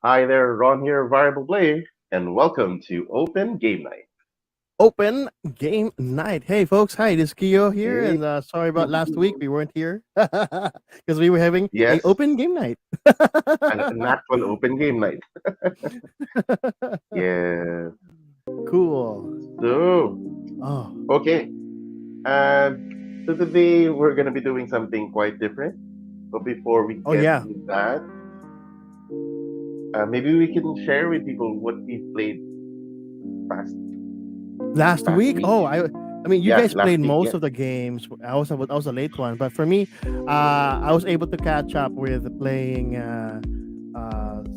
Hi there, Ron here, Variable Play, and welcome to Open Game Night. Open Game Night. Hey, folks. Hi, this is Kyo here. Hey. And sorry about last week. We weren't here because we were having a Yes, open game night. an actual Open Game Night. Yeah. Cool. So, Oh, okay. So today we're gonna be doing something quite different. But before we oh get yeah. to that, maybe we can share with people what we played past Last past week. week. I mean, you Yeah, guys last played week. most Yeah. of the games. I was a late one, but for me, I was able to catch up with playing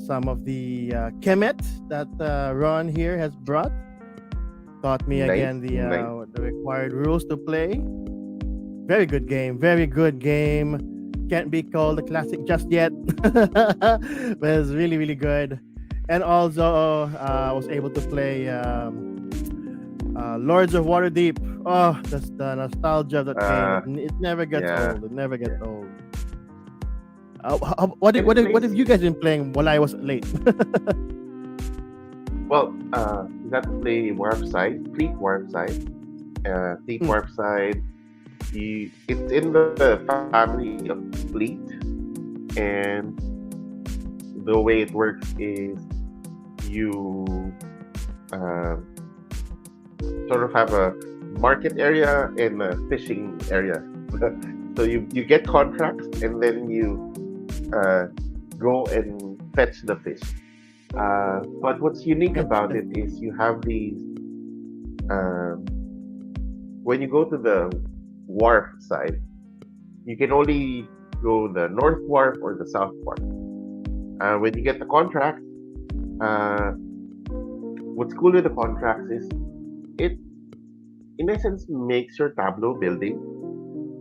some of the Kemet that Ron here has brought. Taught me Nice, again nice. the required rules to play. Very good game. Very good game. Can't be called a classic just yet, but it's really, really good. And also, I was able to play Lords of Waterdeep. Oh, that's the nostalgia of that game. Uh, It never gets yeah, old. It never gets yeah. old. What, Any what have place? you guys been playing while I was late? Well, you got to play Warp Side, Fleet Warp Side. Fleet Mm, Warp Side. It's in the family of Fleet, and the way it works is you uh, sort of have a market area and a fishing area. So you get contracts and then you uh, go and fetch the fish. But what's unique fetch about the it fish. is you have these um, when you go to the wharf side, you can only go the north wharf or the south wharf. When you get the contract, uh, what's cool with the contracts is it, in essence, makes your tableau building.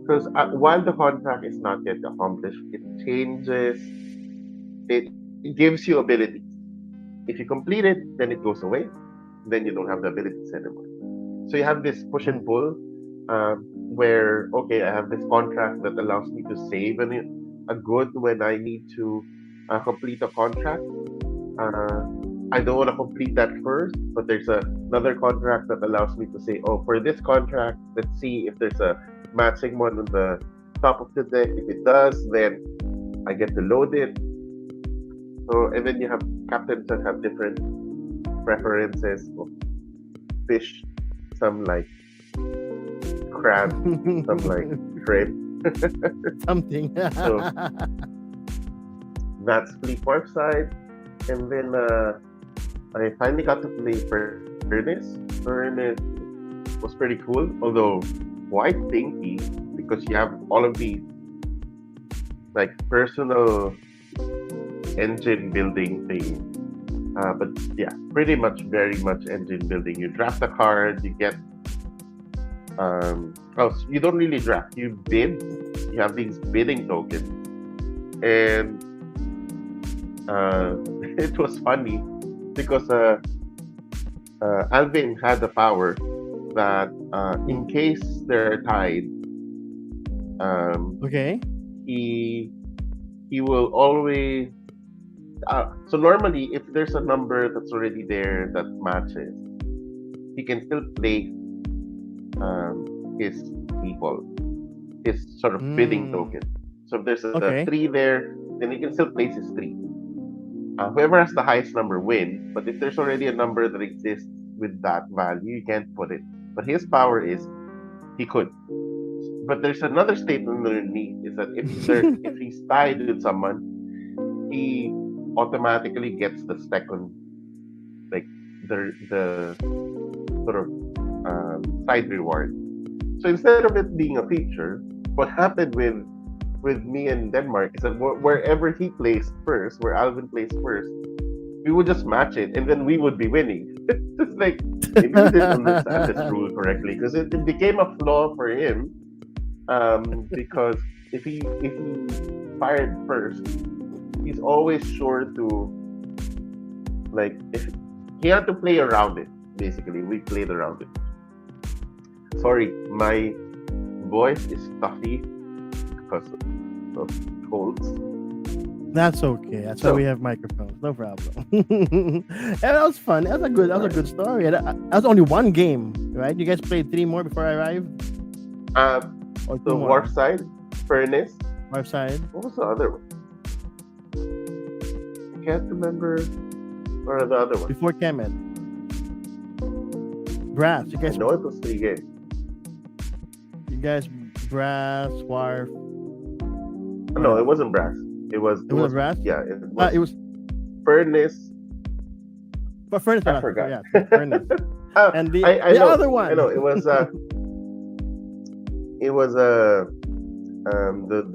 Because while the contract is not yet accomplished, it changes, it gives you abilities. If you complete it, then it goes away. Then you don't have the abilities anymore. So you have this push and Mm. pull where, okay, I have this contract that allows me to save a good when I need to complete a contract. Uh, I don't want to complete that first, but there's another contract that allows me to say, oh, for this contract, let's see if there's a matching one on the top of the deck. If it does, then I get to load it. So, and then you have captains that have different preferences of fish. Some like crab, some like shrimp. Something. So that's Fleet Warp side. And then I finally got to play Furnace. Furnace was pretty cool, although quite thinky because you have all of these like personal engine building thing. But yeah, pretty much very much engine building. You draft a card, you get you don't really draft, you bid. You have these bidding tokens, and it was funny because Alvin had the power that in Mm. case they're tied, um, Okay. he he will always. So normally, if there's a number that's already there that matches, he can still place his people, his sort of bidding Mm. token. So if there's a Okay. three there, then he can still place his three. Whoever has the highest number wins. But if there's already a number that exists with that value, you can't put it. But his power is he could. But there's another statement underneath is that if he's tied with someone, he automatically gets the second, like the sort of side reward. So instead of it being a feature, what happened with me and Denmark is that wherever he plays first, where Alvin plays first, we would just match it, and then we would be winning. It's like maybe we didn't understand this rule correctly because it became a flaw for him. Because if he fired first, he's always sure to like if he had to play around it. Basically, we played around it. Sorry, my voice is stuffy because of colds. That's okay. That's why we So, have microphones. No problem. And that was fun. That was a good right. story. And that was only one game, right? You guys played three more before I arrived, or two So Warp more. Side, Furnace. Our side What was the other one? I can't remember. What are the other one? before Kemet. Brass. You I guys, know it was three games. you guys, Brass, Warf. What No, it else? wasn't Brass. It was. It It was was. Brass. Yeah, it was It was Furnace. but Furnace. I Not, forgot. yeah, Furnace. And the I the know. other I know. one. It was the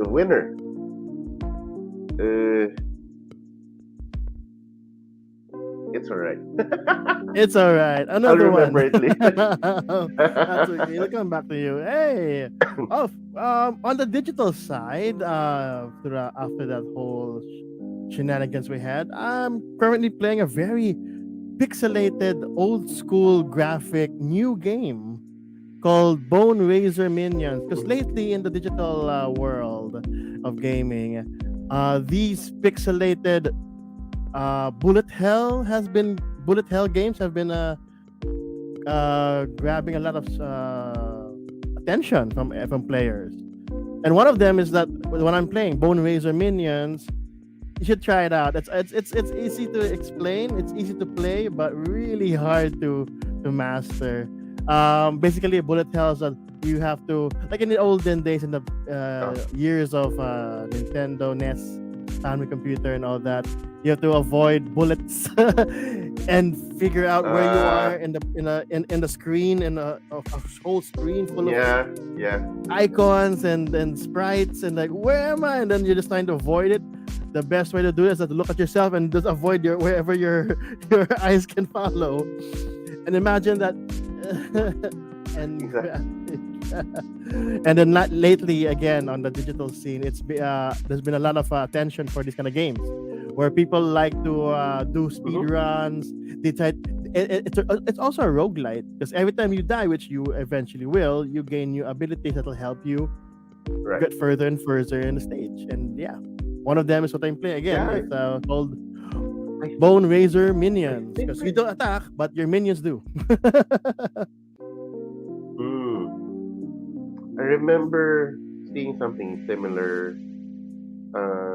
winner. Uh, it's alright. It's all right. I'll Another one. remember it later. That's okay. It'll come back to you. Hey. Oh, on the digital side, after that whole shenanigans we had, I'm currently playing a very pixelated, old school graphic new game called Bone Razor Minions. Because lately in the digital world of gaming, these pixelated bullet hell games have been grabbing a lot of attention from players. And one of them is that when I'm playing Bone Razor Minions, you should try it out. It's easy to explain, it's easy to play, but really hard to master. Basically, bullet hells that you have to, like in the olden days, in the Oh, years of Nintendo NES, family computer, and all that. You have to avoid bullets and figure out where you are uh, in the screen, in a whole screen full of yeah, yeah. icons and sprites, and like, where am I? And then you're just trying to avoid it. The best way to do it is to look at yourself and just avoid wherever your your eyes can follow. And imagine that. and Exactly. and then lately, again, on the digital scene, there's been a lot of attention for these kind of games where people like to do speed Mm-hmm. runs. They try. It's also a roguelite because every time you die, which you eventually will, you gain new abilities that will help you Right. get further and further in the stage. And yeah, one of them is what I'm playing again. Yeah. It's called I, Bone Razor I Minions think because you don't attack, but your minions do. I remember seeing something similar. Uh,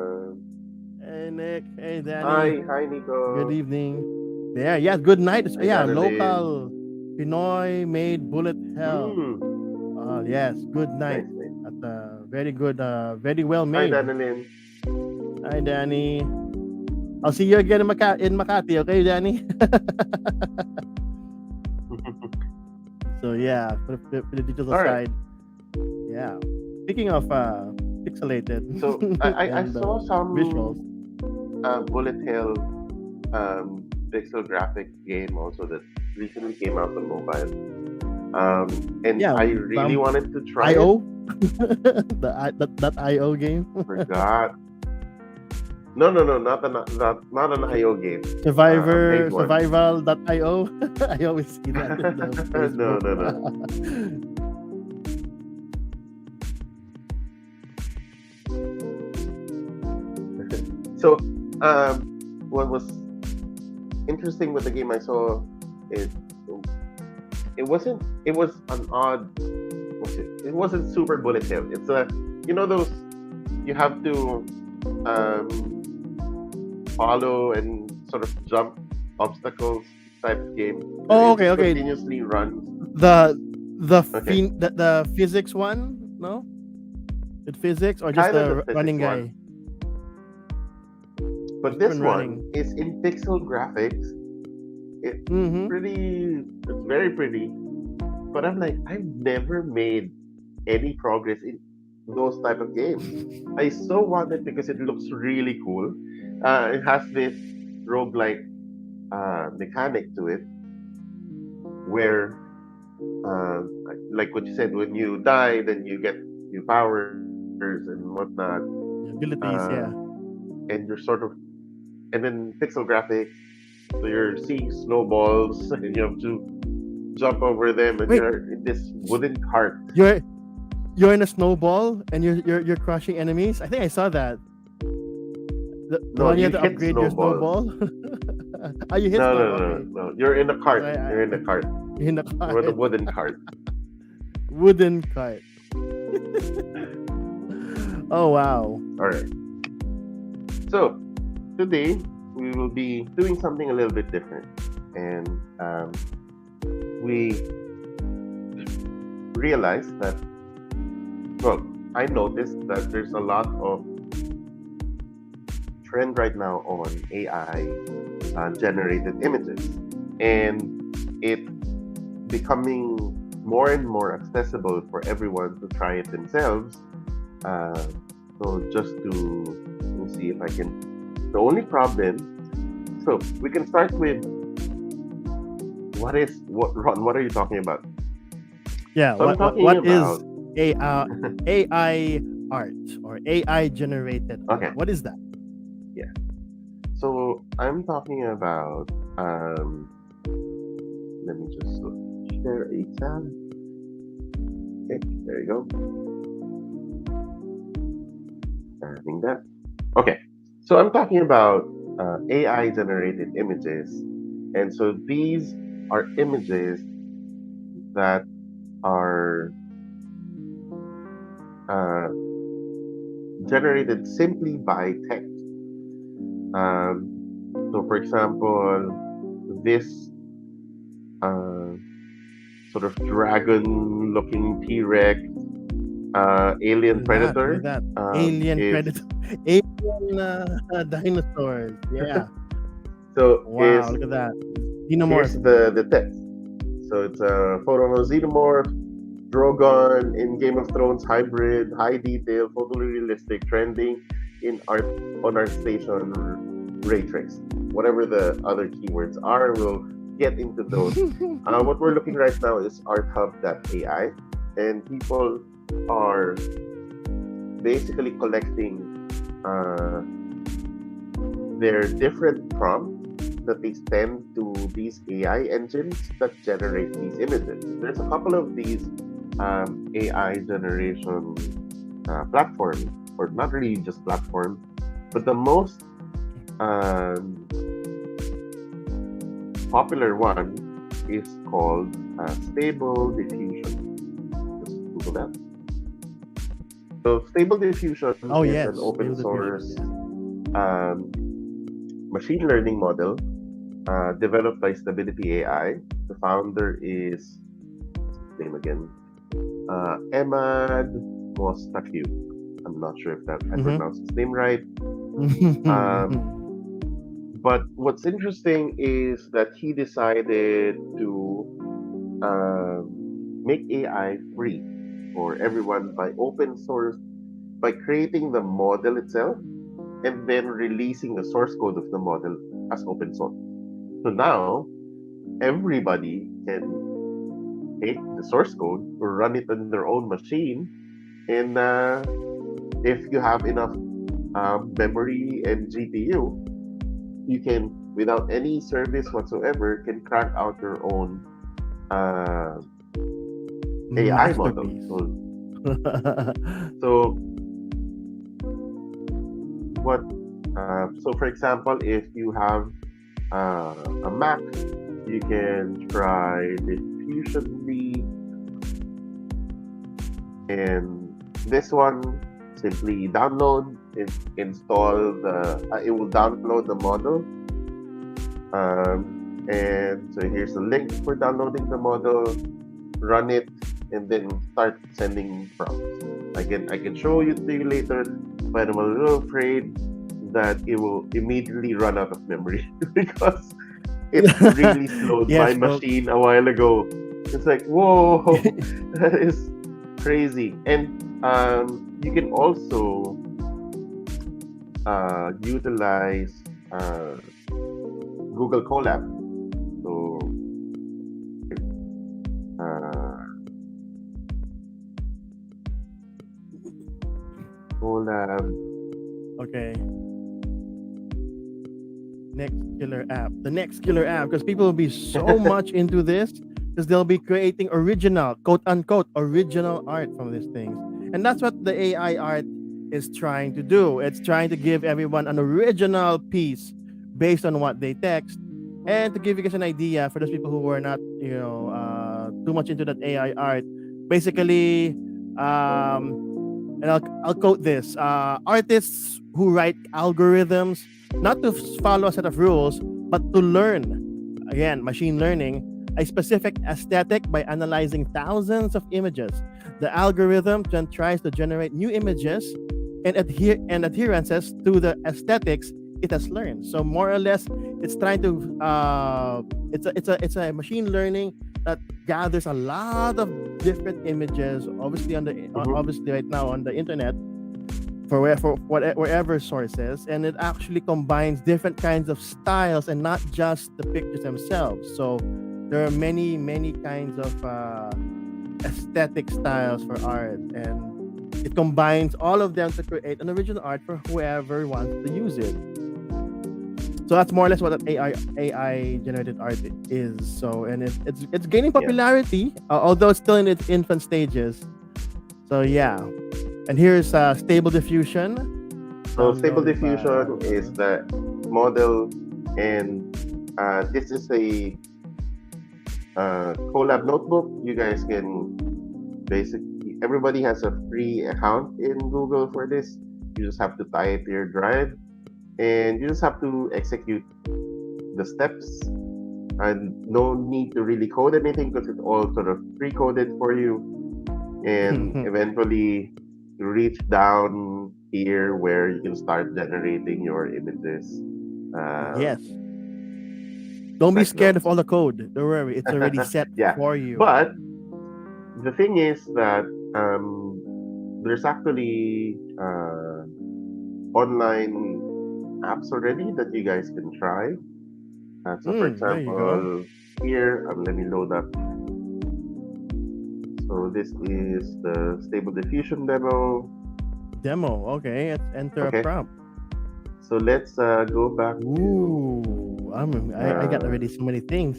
Hey Nick, hey Danny, hi, good Nico. evening. Yeah, yeah, good night. Hi, Yeah, Danilin. local Pinoy made bullet hell. Mm, Yes, good night. nice, nice. At very good, very well Hi, made. Danilin. Hi Danny. I'll see you again in Makati, okay, Danny? So yeah, for the digital All right. side, yeah. Speaking of pixelated So I and saw visuals, some bullet hell pixel graphic game also that recently came out on mobile. And yeah, I really wanted to try it. IO, that IO game, Forgot. No, no, no, not an IO game. A Survivor made one. Survival.io. I always see that in the No, Facebook. no, no. So, what was interesting with the game I saw is it was an odd. What's it? It wasn't super bullet hell. It's a, you know, those you have to follow and sort of jump obstacles type of game. Oh, It okay, just okay. continuously runs. The Okay, the physics one, no? With physics or just kind of the the physics running one, guy? but Just this even one running. is in pixel graphics. It's Mm-hmm. pretty. It's very pretty. But I'm like, I've never made any progress in those type of games. I so want it because it looks really cool. It has this roguelike mechanic to it where, like what you said, when you die, then you get new powers and whatnot, Abilities, uh, yeah. and you're sort of, and then pixel graphics. So you're seeing snowballs, and you have to jump over them, and Wait, you're in this wooden cart. you're you're in a snowball and you're crushing enemies. I think I saw that. the No, one you you have to hit upgrade your snowballs. snowball. Oh, you hit No, no, snowball. no, Okay, no. You're in a because cart. You're in a cart. in the You're with a cart, wooden cart. wooden cart. Oh wow. All right. So today we will be doing something a little bit different, and we realized that, well, I noticed that there's a lot of trend right now on AI generated images, and it becoming more and more accessible for everyone to try it themselves. Uh, so just to, let me see if I can. The only problem. So we can start with what Ron? What are you talking about? Yeah. So I'm talking What about. is AI art or AI generated art? Okay, What is that? yeah. So I'm talking about. Let me just share a tab. Okay, there you go. Adding that. Okay, so I'm talking about AI generated images, and so these are images that are uh, generated simply by text. So, for example, this uh, sort of dragon-looking T-Rex alien Look at that. Look at predator that. Alien is predator. Alien dinosaurs. Yeah. Wow. is Look at that. here's Xenomorph. the text. So it's a photo of a xenomorph, Drogon in Game of Thrones hybrid, high detail, photorealistic, trending in art on our station ray trace. Whatever the other keywords are, we'll get into those. What we're looking right now is arthub.ai, and people are basically collecting uh, their different prompts that they send to these AI engines that generate these images. There's a couple of these AI generation platforms, or not really just platforms, but the most um, popular one is called Stable Diffusion. Just Google that. So Stable Diffusion Oh is an yes. open Stable source diffusion. Yeah. um, machine learning model developed by Stability AI. The founder is, what's his name again? Emad Mostaqiu. I'm not sure if that I Mm-hmm. pronounced his name right. But what's interesting is that he decided to make AI free for everyone by open source, by creating the model itself and then releasing the source code of the model as open source. So now everybody can take the source code or run it on their own machine, and if you have enough memory and GPU, you can, without any service whatsoever, can crank out your own uh, AI model. Masterpiece. So what? So for example, if you have a Mac, you can try Diffusionly, and this one simply download and install the. It will download the model, and so here's the link for downloading the model. Run it, and then start sending prompts. I can show you to you later, but I'm a little afraid that it will immediately run out of memory because it really slowed my Yes, folks. machine a while ago. It's like, whoa, that is crazy. And you can also utilize Google Colab. So uh, Colab. Okay. Next killer app. The next killer app, because people will be so much into this because they'll be creating original, quote unquote, original art from these things. And that's what the AI art is trying to do. It's trying to give everyone an original piece based on what they text. And to give you guys an idea, for those people who were not, too much into that AI art, basically, and I'll quote this: artists who write algorithms not to follow a set of rules, but to learn, again, machine learning, a specific aesthetic by analyzing thousands of images. The algorithm then tries to generate new images and adherences to the aesthetics it has learned. So more or less, it's trying to it's a machine learning that gathers a lot of different images, obviously Mm-hmm. obviously right now on the internet, wherever source is, and it actually combines different kinds of styles and not just the pictures themselves. So there are many kinds of aesthetic styles for art, and it combines all of them to create an original art for whoever wants to use it. So that's more or less what that AI generated art is. So, and it's gaining Yeah. popularity, although it's still in its infant stages. So yeah, and here's Stable Diffusion, So Stable downloaded by. Diffusion is the model, and this is a collab notebook. You guys can basically, everybody has a free account in Google for this. You just have to tie it to your drive, and you just have to execute the steps, and no need to really code anything because it's all sort of pre-coded for you. And eventually, you reach down here where you can start generating your images, Yes. Don't be like scared of those. all the code. Don't worry, it's already set Yeah, for you. but the thing is that there's actually online apps already that you guys can try. So, for There you go. example, here, let me load up. So, this is the Stable Diffusion demo. Demo. Okay, let's enter a Okay, prompt. so let's go back to. Ooh, I got Uh, already so many things.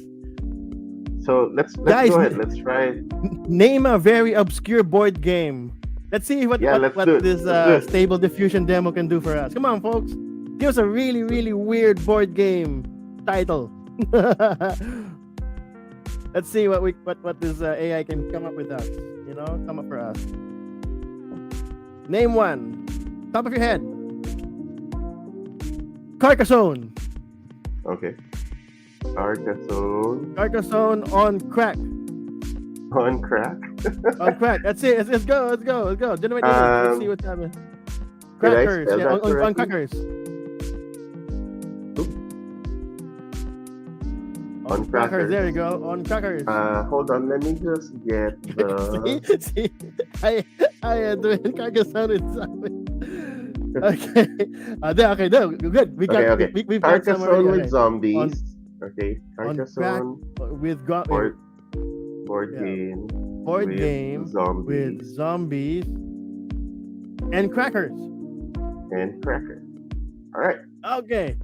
so let's Guys, go ahead. Let's try. name a very obscure board game. Let's see what Yeah, what let's what do it. this Let's do it. Stable Diffusion demo can do for us. Come on, folks. Give us a really weird board game title. Let's see what this AI can come up with us. Come up for us. Name one. Top of your head. Carcassonne. Okay. Carcassonne Carcassonne on crack. on crack. On crack. That's it. Let's go. Let's go. Let's go. Generate image. Let's see Um, what's happening. did I Crackers. spell Yeah, that on correctly? crackers. Oop, On on crackers. crackers. There you go. On crackers. Hold on. Let me just get the. see, I doing Carcassonne with something. Okay. Okay. No, good. We Okay, got okay. we've got some already. Carcassonne with Okay. On zombies. Okay, on crack Carcassonne with board yeah, game board with game with zombies zombies and crackers. and cracker. All right. Okay.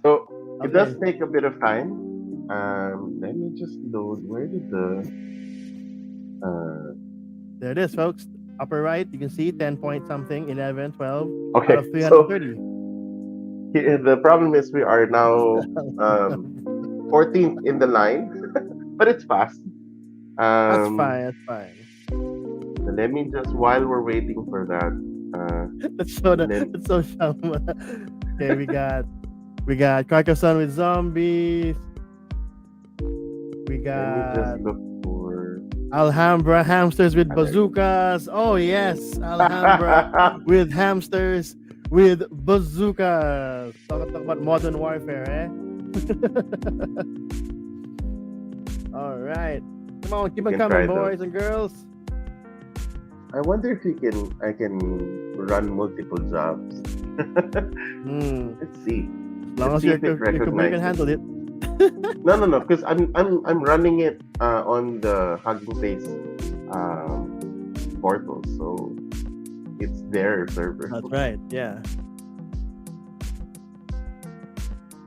So it does Okay. take a bit of time. Let me just load. Where did the uh There it is, folks. Upper right, you can see 10 point something, 11, 12 out okay, of so 330. the problem is we are now 14th in the line, but it's fast. That's Um fine. That's fine. so let me just, while we're waiting for that, Let's show the. let, Let's show some. Okay, we got Carcassonne with zombies. We let me just got look for Alhambra hamsters with there you bazookas. Oh yes, Alhambra go. with hamsters with bazookas. Talk about modern warfare, eh? All right, come on, keep You on can coming, try those. boys and girls. I wonder if I can run multiple jobs. Hmm. Let's see. As long Let's as see your if it your computer can recognizes. handle it. No, because I'm running it on the Hugging Face portal, so it's their server. That's right. Yeah.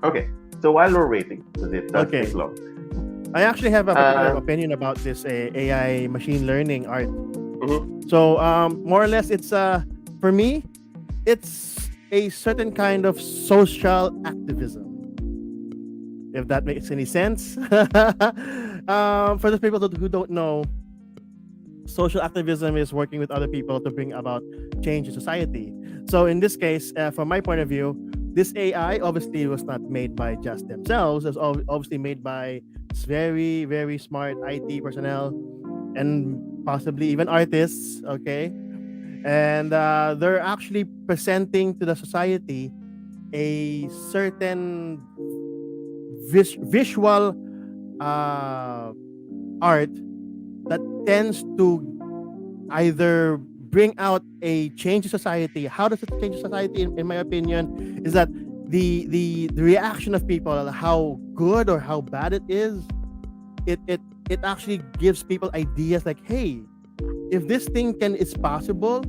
Okay, so while we're waiting, because it does take Okay. long. I actually have a particular Uh, opinion about this AI machine learning art. mhm. So more or less, it's For me, it's a certain kind of social activism, if that makes any sense. For those people who don't know, social activism is working with other people to bring about change in society. So in this case, from my point of view, this AI obviously was not made by just themselves. It's obviously made by very, very smart IT personnel and possibly even artists. Okay, and they're actually presenting to the society a certain visual uh, art that tends to either bring out a change in society. How does it change society? In my opinion, is that the reaction of people, how good or how bad it is, it actually gives people ideas like, hey, if this thing can is possible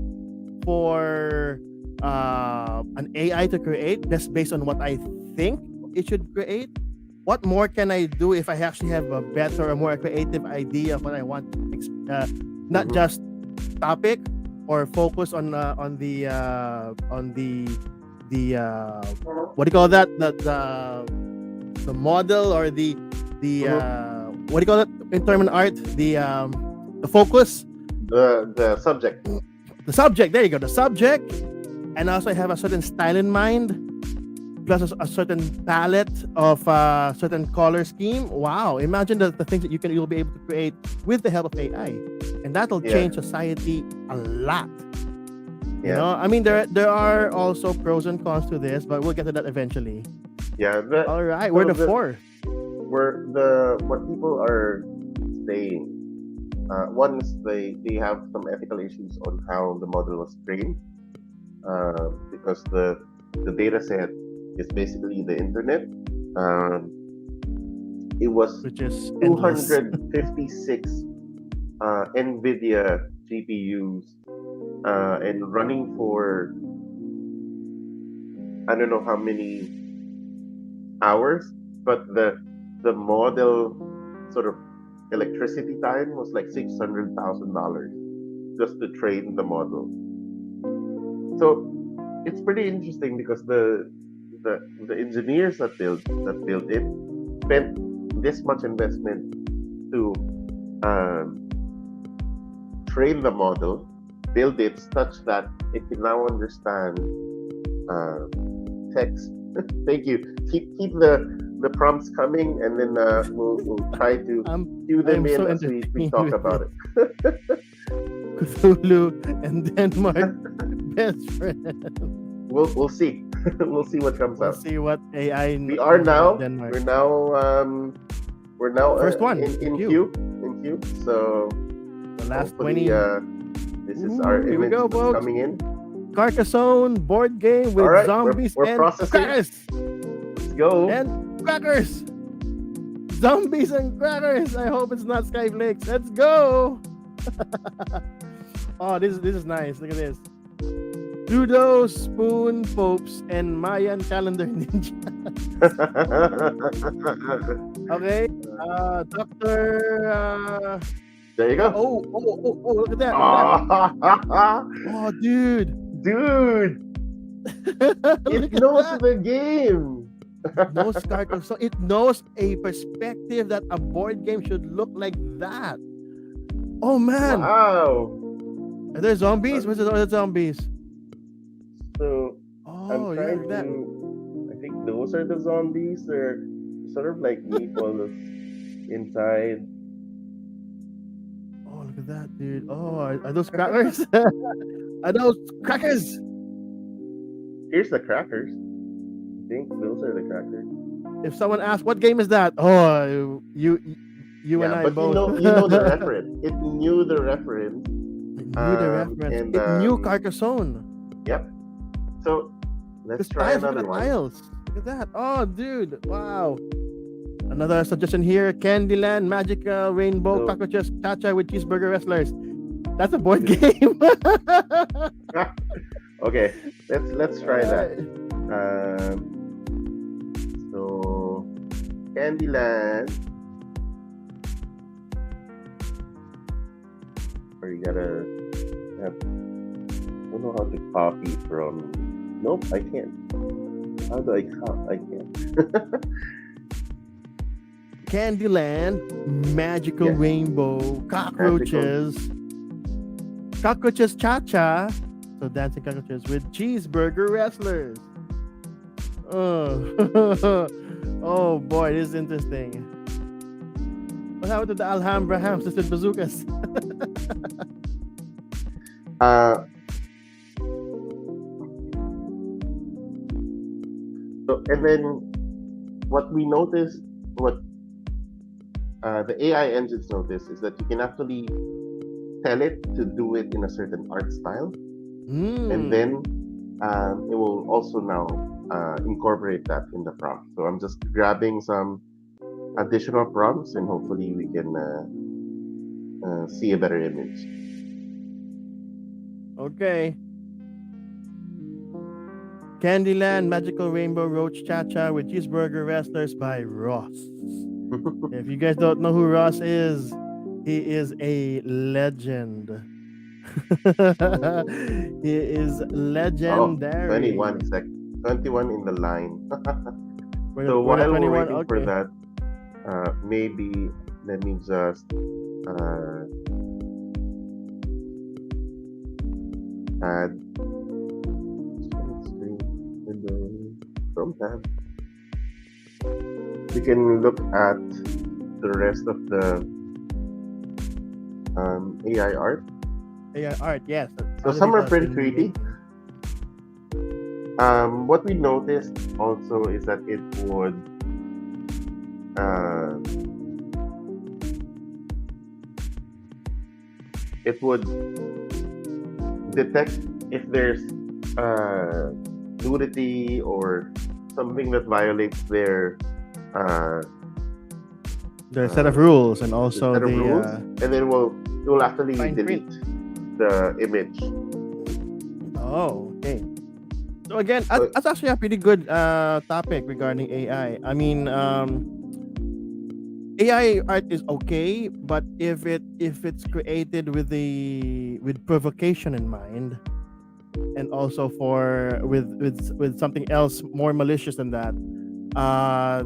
for an AI to create, that's based on what I think it should create. What more can I do if I actually have a better or more creative idea of what I want? Not Mhm. just topic or focus on the what do you call that, the model or the Mhm. what do you call it in term in art, the focus, The subject. the subject. There you go, the subject. And also I have a certain style in mind, plus a certain palette of certain color scheme. Wow! Imagine the things that you'll be able to create with the help of AI, and that'll Yeah, change society a lot. You yeah, know, I mean, there are also pros and cons to this, but we'll get to that eventually. yeah. All right, we're So the the four. where the what people are saying. One is they have some ethical issues on how the model was trained, because the data set is basically the internet. Um, it was Which is endless. 256 NVIDIA GPUs, and running for I don't know how many hours, but the model sort of electricity time was like $600,000 just to train the model. So it's pretty interesting because the engineers that built it spent this much investment to um, train the model, build it such that it can now understand uh, text. Thank you. Keep the prompts coming, and then we'll try to cue I them am so in as we entertained talk with about this. it. Cthulhu and Denmark best friend. We'll see. We'll see what comes We'll out. see what AI We are knows about now Denmark. we're now First one in in queue. queue. So The last hopefully 20. this is our Ooh, here we image go, that's folks. coming in. Carcassonne board game All with right, zombies we're and processing. crackers. Let's go. And crackers. Zombies and crackers. I hope it's not Skyflakes. Let's go. Oh, this is nice. Look at this. Ludo, Spoon, Popes, and Mayan calendar ninja. Okay. Doctor. There you go. Look at that. Look at that. Oh, dude. Dude, it Look at knows that. the game. It knows Carcassonne. So it knows a perspective that a board game should look like that. Oh man. Wow. Are there zombies? Where's the zombies? So I'm Oh, yeah, trying look at that. to. I think those are the zombies. They're sort of like meatballs inside. Oh, look at that, dude. Oh, are those crackers? Are those crackers? Here's the crackers. I think those are the crackers. If someone asks, what game is that? Oh, you and Yeah, I but both. you know the reference. It knew the reference. It knew the reference. And It knew Carcassonne. yep. So The let's try tiles, look at another the one. tiles. Look at that. Oh, dude. Wow. Another suggestion here: Candyland, Magical, Rainbow, So Cockroaches, Cha-Cha with Cheeseburger Wrestlers. That's a board game. okay, let's try that. Alright. So Candyland, where you gotta have don't know how to copy from. Nope, I can't. How do I copy? I can't. Candyland, Magical Yes, Rainbow, magical. Cockroaches Cha Cha, so dancing cockroaches with cheeseburger wrestlers. Oh, oh boy, this is interesting. What happened to the Alhambra hamsters with bazookas? Uh, so and then what we noticed, what the AI engines notice is that you can actually tell it to do it in a certain art style, and Hmm. then it will also now incorporate that in the prompt. So I'm just grabbing some additional prompts, and hopefully we can see a better image. Okay. Candyland, Magical Rainbow Roach Cha Cha with cheeseburger wrestlers by Ross. If you guys don't know who Ross is, he is a legend. He is Oh, legendary. 21 in the line. So We're the while we're 21. waiting for Okay. that, maybe let me just uh, add screen window from tab. We can look at the rest of the AI art. AI art, yes. So Other some people are have pretty been creepy. making. What we noticed also is that uh, it would detect if there's uh, nudity or something that violates uh, Their set of uh, rules and the also set of the rules, and then it will actually fine print. delete the image. Oh, okay. So again, So that's actually a pretty good topic regarding AI. I mean, AI art is okay, but if it's created with provocation in mind, and also for with something else more malicious than that, uh,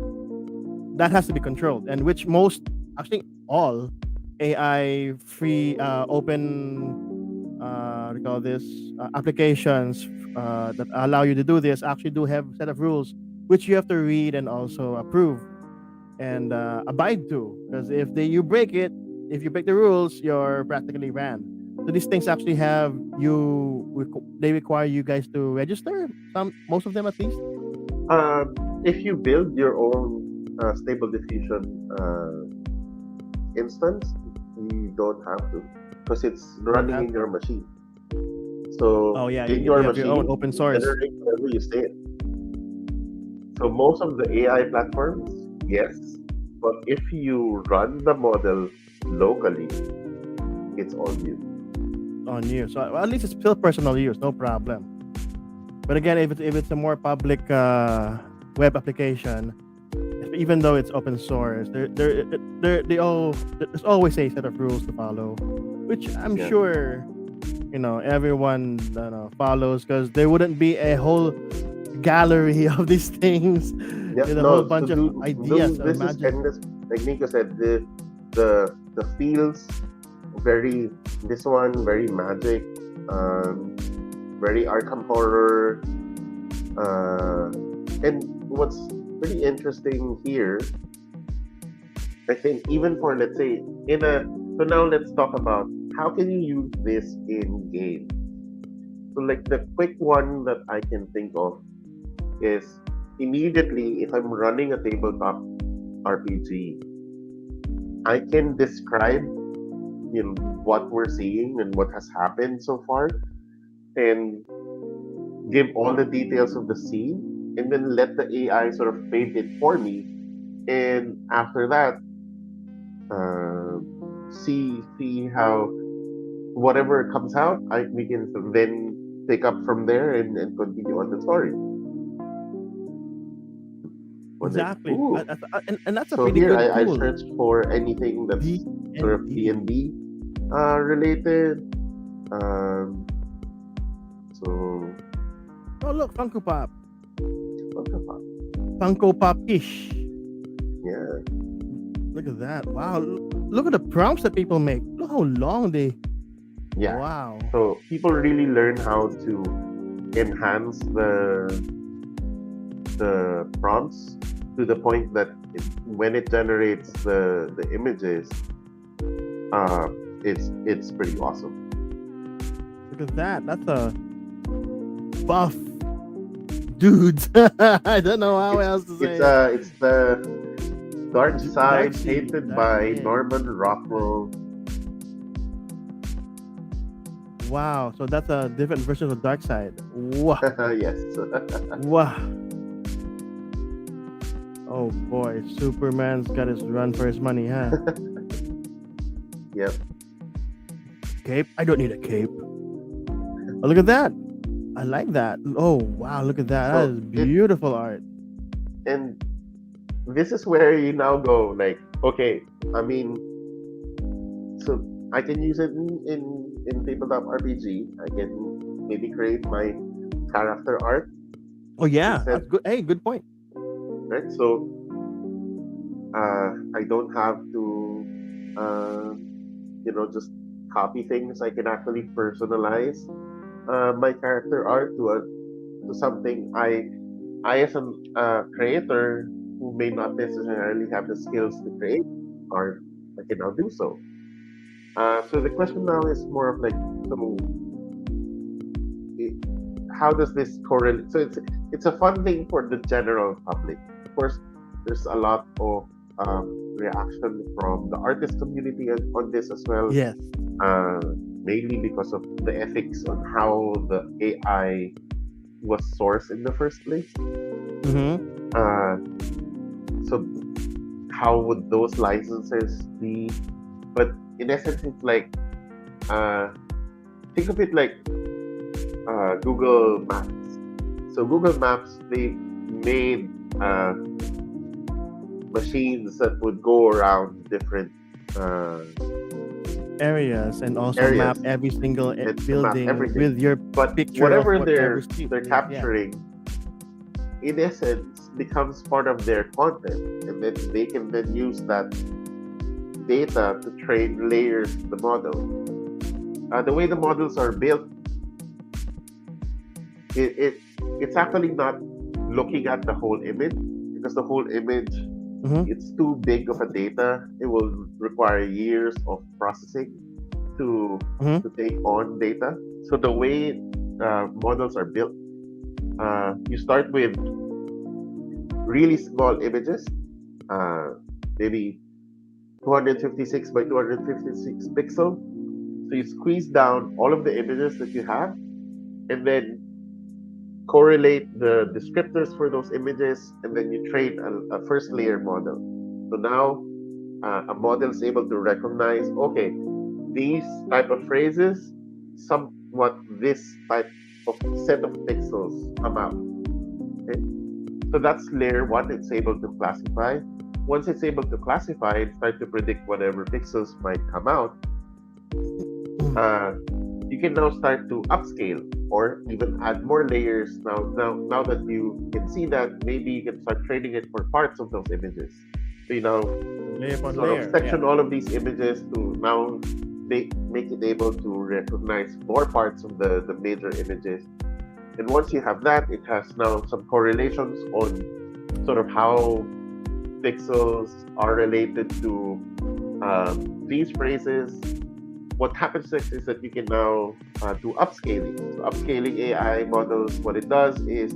that has to be controlled. And which most, actually, all AI free open what do you call this applications that allow you to do this actually do have a set of rules which you have to read and also approve and abide to, because you break it, if you break the rules, you're practically banned. So these things actually they require you guys to register, most of them at least. if you build your own stable diffusion instance, you don't have to because it's You don't running have in your to. machine. So Oh yeah, in you your have your own machine, open you source. generate whatever you say. So most of the AI platforms, yes, but if you run the model locally, it's all you. On you, so well, at least it's still personal use, no problem. But again, if it's a more public web application, even though it's open source, there's always a set of rules to follow, which I'm Yeah. sure everyone follows, because there wouldn't be a whole gallery of these things Yeah. with a whole No. So bunch of ideas or this is imagine. endless. Like Nico said, the feels very, this one very magic, very Arkham horror, uh, and what's pretty interesting here, I think, even for, let's say, in a so now let's talk about how can you use this in game. So like the quick one that I can think of is immediately if I'm running a tabletop RPG, I can describe what we're seeing and what has happened so far, and give all the details of the scene, and then let the AI sort of paint it for me. And after that, uh, see how whatever comes out, we can then pick up from there and continue on the story. But then, Exactly. ooh, And that's a so pretty here good I tool. searched for anything D that's sort and of D. D&D related. Um, So Oh, look, Funko Pop. what the fuck? Funko Pop-ish. Yeah, Look at that. Wow. Look at the prompts that people make. Look how long they. yeah. Wow. So people really learn how to enhance the prompts to the point that when it generates the images, uh, it's pretty awesome. Look at that. That's a buff dude. I don't know how It's else to it's say it. it's the Dark Dark Side Seed. painted That's by it. Norman Rockwell. Wow. So that's a different version of Dark Side. Wow. Yes. Wow. Oh boy. Superman's got his run for his money, huh? Yep. Cape? I don't need a cape. Oh, look at that. I like that. Oh wow, look at that. That So is beautiful art. and this is where you now go like, okay, I mean, so I can use it in tabletop RPG. I can maybe create my character art Oh yeah, instead, that's good. Hey, good point. right? So I don't have to just copy things. I can actually personalize my character art to something I as a creator who may not necessarily have the skills to create art, I can now do so. So the question now is more of like, so i- how does this correlate? So it's a fun thing for the general public. Of course, there's a lot of reaction from the artist community on this as well, Yes. uh, mainly because of the ethics on how the AI was sourced in the first place. Mm-hmm. Uh, so how would those licenses be? But in essence, it's like, uh, think of it like Google Maps. So Google Maps, they made machines that would go around different uh, Areas and also map areas every single and to map building everything. with your But picture of whatever whatever they're street they're it is. Yeah. capturing, in essence, becomes part of their content, and then they can then use that data to train layers of the model. The way the models are built, it, it it's actually not looking at the whole image, because the whole image, Mm-hmm. it's too big of a data. It will require years of processing to Mm-hmm. to take on data. So the way models are built, you start with really small images, uh, maybe 256 by 256 pixel. So you squeeze down all of the images that you have, and then correlate the descriptors for those images, and then you train a first layer model. So now a model is able to recognize, okay, these type of phrases, somewhat this type of set of pixels come out. Okay? So that's layer one. It's able to classify. Once it's able to classify and start to predict whatever pixels might come out, uh, you can now start to upscale or even add more layers. Now that you can see that, maybe you can start training it for parts of those images. So you now Layer upon sort of layer. Yeah. section all of these images to now make it able to recognize more parts of the major images. And once you have that, it has now some correlations on sort of how pixels are related to these phrases. What happens next is that you can now do upscaling. So upscaling AI models, what it does is,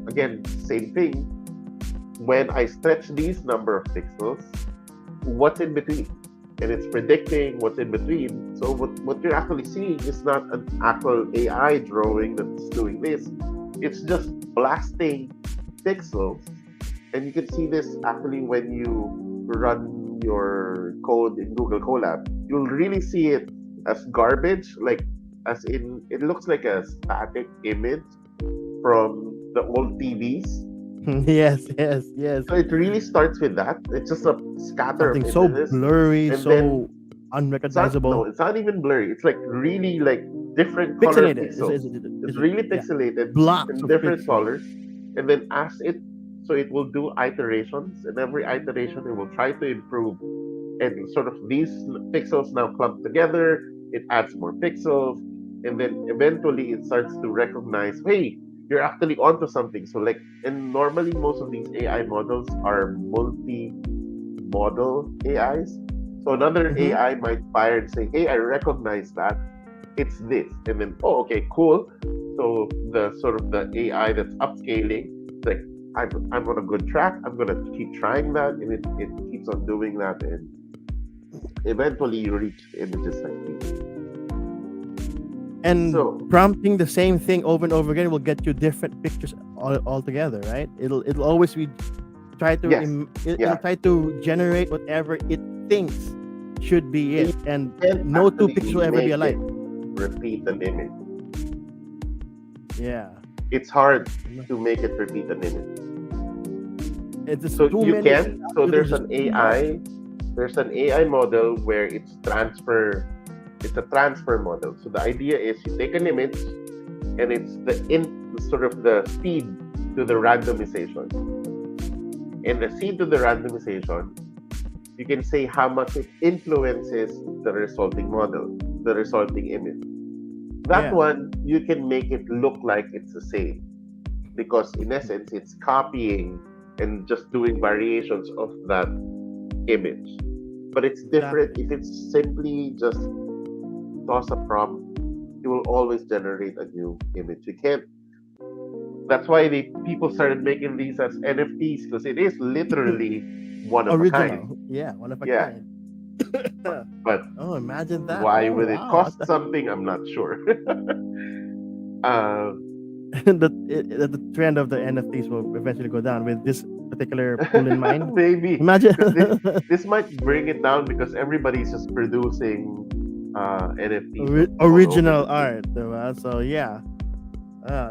again, same thing. When I stretch these number of pixels, what's in between? And it's predicting what's in between. So what you're actually seeing is not an actual AI drawing that's doing this. It's just blasting pixels. And you can see this actually when you run your code in Google Colab. You'll really see it as garbage, like as in it looks like a static image from the old TVs. Yes. Yes. Yes. So it really starts with that. It's just a scatter of Something so images, blurry, and then so unrecognizable. it's not even blurry. It's like really like different color Pixelated. pixels. It's really Yeah. pixelated Blocks in of different pixels. colors, and then ask it so it will do iterations, and every iteration it will try to improve. And sort of these pixels now clump together. It adds more pixels, and then eventually it starts to recognize, hey, you're actually onto something. So like, and normally most of these AI models are multi-model AIs. So another Mm-hmm. AI might fire and say, hey, I recognize that it's this, and then oh, okay, cool. So the sort of the AI that's upscaling, it's like I'm on a good track. I'm gonna keep trying that, and it keeps on doing that, and eventually you reach images like these. And So prompting the same thing over and over again will get you different pictures all together, right? It'll always be yes, it'll yeah, try to generate whatever it thinks should be you it, and can't no two actually pictures will ever be make alike. it repeat an image. Yeah. It's hard to make it repeat an image. It's just So too you many can. So algorithms, just too much. there's an AI model where it's a transfer model. So the idea is you take an image and it's sort of the seed to the randomization. And the seed to the randomization, you can say how much it influences the resulting model, the resulting image. That Yeah. one you can make it look like it's the same because in essence it's copying and just doing variations of that image. But it's different Exactly. if it's simply just toss a prompt, it will always generate a new image. You can't. That's why the people started making these as NFTs because it is literally one of a kind. Original. Yeah, one of a Yeah, kind. but Oh, imagine that. why Oh, would it wow. cost something? I'm not sure. uh, The trend of the NFTs will eventually go down with this particular tool in mind. maybe Imagine because this might bring it down because everybody's just producing NFTs all over original the place. art, diba? So yeah.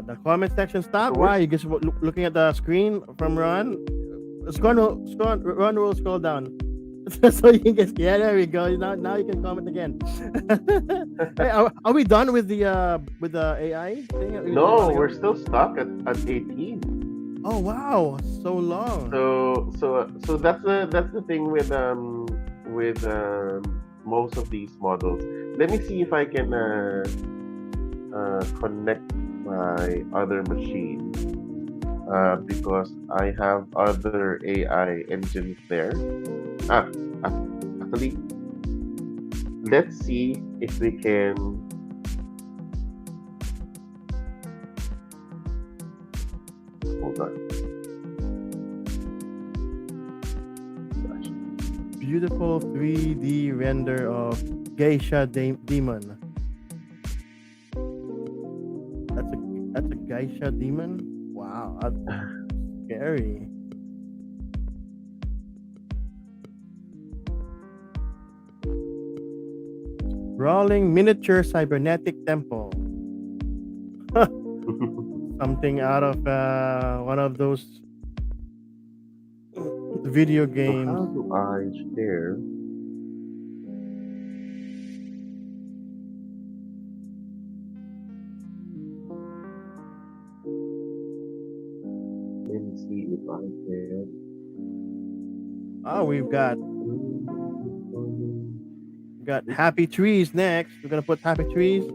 The comment section So stock. we're Why you just looking at the screen from Ron? Ron will scroll down. So you can get, yeah, there we go. Now you can comment again. Hey, are we done with the AI thing a little while no, we're ago? still stuck at 18. Oh wow, so long. So that's the thing with most of these models. Let me see if I can connect my other machine because I have other AI engines there. Ah, actually, let's see if we can. Hold on. Gosh. Beautiful 3D render of geisha demon. That's a geisha demon. Wow, that's scary. Sprawling miniature cybernetic temple. Something out of one of those video So games. how do I share? Let me see if I can. Oh, we've got happy trees next. We're gonna put happy trees.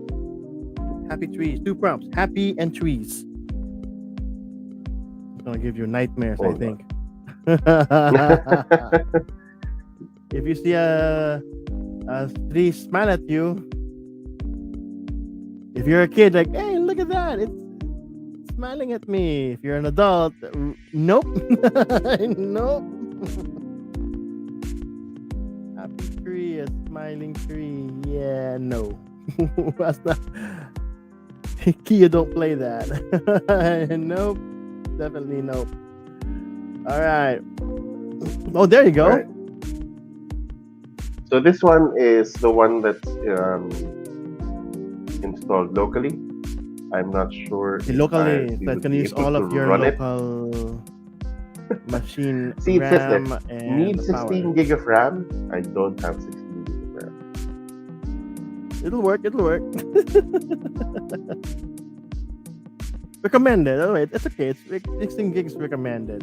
Happy trees. Two prompts. Happy and trees. It's gonna give you nightmares, I Hold on. think. If you see a tree smile at you, if you're a kid, like, hey, look at that, it's smiling at me. If you're an adult, nope, nope. Happy tree, a smiling tree. Yeah, no. That's not. Kia, don't play that. Nope, definitely nope. All right. Oh, there you All go. right. So this one is the one that's installed locally. I'm not sure The if locally, we so it would can be use able all to of your run it. local machine See, it says there RAM and need the power. 16 gig of RAM. I don't have 16 gig of RAM. It'll work. It'll work. Recommended. Oh, wait, it's okay. It's 16 gigs recommended.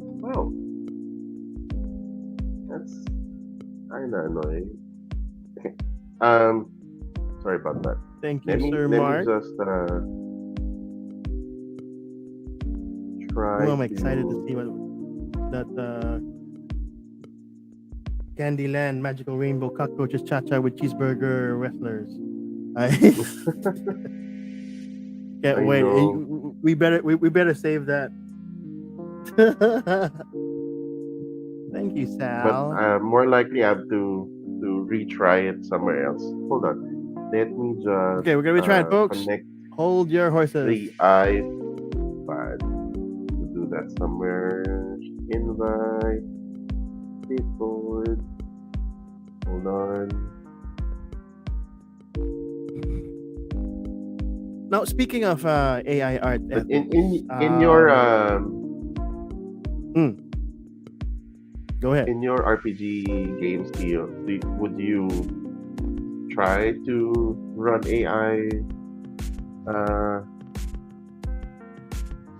Wow, that's kind of annoying. Um, Sorry about that. Thank you, Let me Sir let me Mark. just Oh, try I'm excited to see to. what that Candyland Magical Rainbow Cockroaches Cha-Cha with Cheeseburger Wrestlers. I can't I wait. know, We better save that. Thank you, but Sal. more likely I have to retry it somewhere else. Hold on. Let me just Okay, we're gonna be trying, folks. connect Hold your horses. the iPad to do that somewhere. Invite keyboard. Hold on. Now, speaking of AI art But ethics, in your hmm, go ahead. in your RPG games, Theo, would you try to run uh,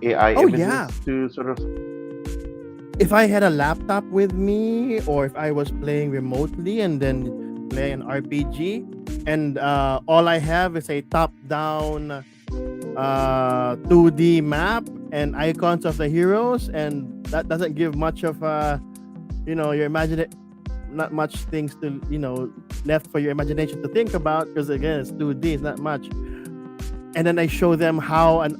AI Oh yeah, images to sort of? if I had a laptop with me, or if I was playing remotely and then play an RPG, and all I have is a top-down 2D map and icons of the heroes, and that doesn't give much of your not much things to left for your imagination to think about, because again it's 2D, it's not much. And then I show them how an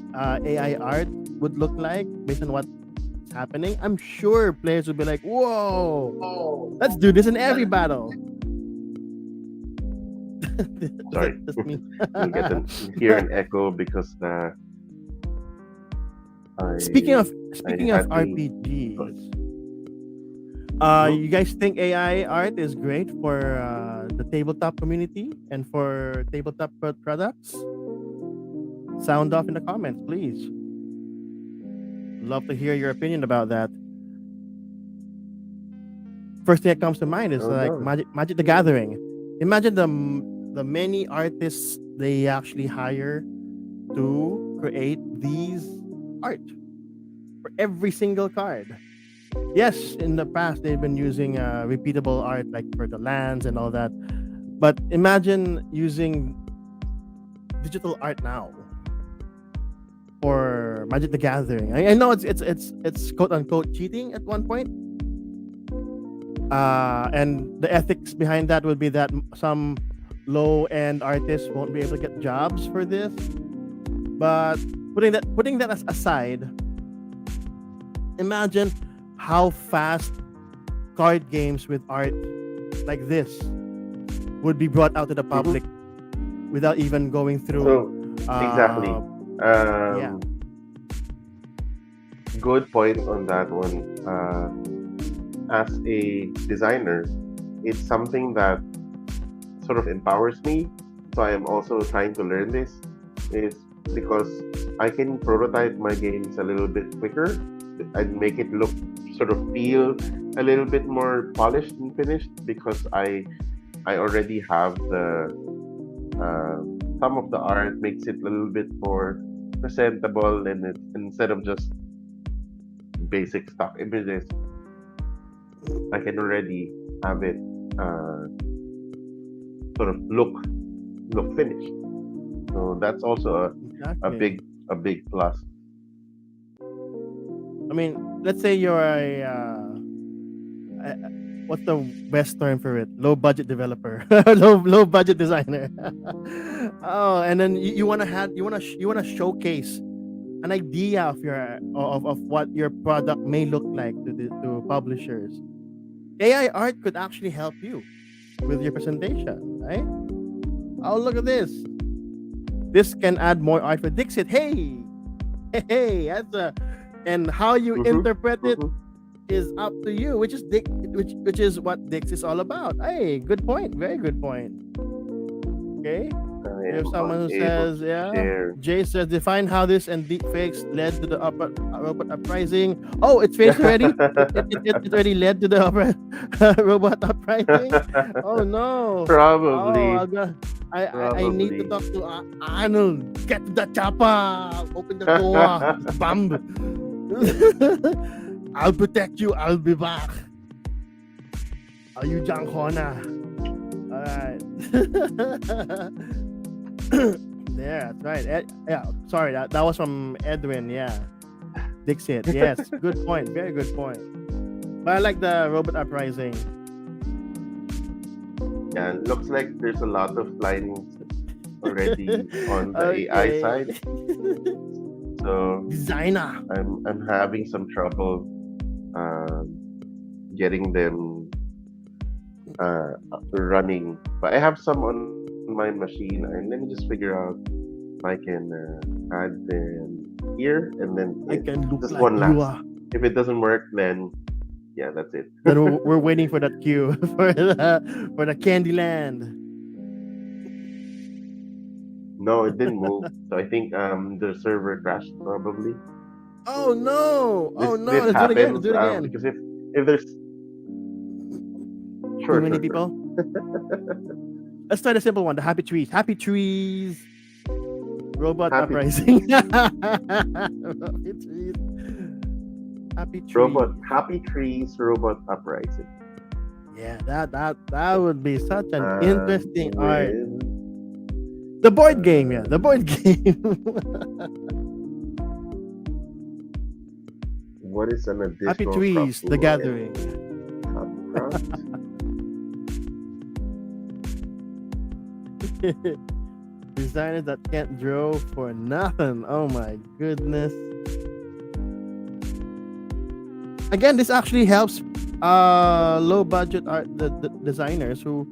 AI art would look like based on what's happening. I'm sure players would be like, "Whoa, let's do this in every battle." Sorry, That's me. you'll hear an echo because speaking I of I speaking of had the. RPGs, Mhm. you guys think AI art is great for the tabletop community and for tabletop products? Sound off in the comments, please. Love to hear your opinion about that. First thing that comes to mind is Hold like on. Magic the Gathering. Imagine the many artists they actually hire to create these art for every single card. Yes, in the past they've been using repeatable art like for the lands and all that. But imagine using digital art now for Magic the Gathering. I know it's quote unquote cheating at one point. And the ethics behind that would be that some low end artists won't be able to get jobs for this. But putting that aside, imagine how fast card games with art like this would be brought out to the Mhm. public without even going through So exactly. uh yeah. Um, Good point on that one. As a designer, it's something that sort of empowers me. So I am also trying to learn this. Is because I can prototype my games a little bit quicker and make it look sort of feel a little bit more polished and finished because I already have the some of the art makes it a little bit more presentable and instead of just basic stock images, I can already have it uh, sort of look finished. So that's also Exactly. a big plus. I mean, let's say you're a what's the best term for it? Low budget developer, low budget designer. Oh, and then you want to have you want to showcase an idea of of what your product may look like to publishers. AI art could actually help you with your presentation, right? Oh, look at this. This can add more art for Dixit. Hey, that's a, and how you Mm-hmm. interpret it Mm-hmm. is up to you, which is what Dix is all about. Hey, good point. Very good point. Okay. I We have am someone who unable says, to yeah. share. Jay says, define how this and deepfakes led to the robot uprising. Oh, it's faced already. It already led to the robot uprising. Oh no. Oh, Probably, I need to probably. talk to Arnold. Get to the chopper. Open the door. Bam. I'll protect you. I'll be back. Are you John Connor? All right. Yeah, that's right. Yeah, sorry, that was from Edwin. Yeah, Dixit. Yes, good point. Very good point. But I like the robot uprising. Yeah, looks like there's a lot of lines already on the AI Okay. side. So Designer. I'm having some trouble um, getting them running. But I have some on my machine, and let me just figure out if I can add them here, and then I can look just like one you last. are. If it doesn't work, then yeah, that's it. Then we're waiting for that queue for the Candyland. No, it didn't move. So I think the server crashed probably. Oh no! Oh no! This Let's do it again. Let's happens do it again. because if there's Too sure many sure sure people. Let's try the simple one. The happy trees. Happy trees. Robot happy uprising. trees Happy trees. Happy trees. happy trees robot uprising Yeah, that would be such an interesting art. with The board game, yeah, uh, the board game. what is an Happy additional prompt trees. to The write gathering. a prompt. Designers that can't draw for nothing. Oh my goodness. Again, this actually helps low budget art the designers who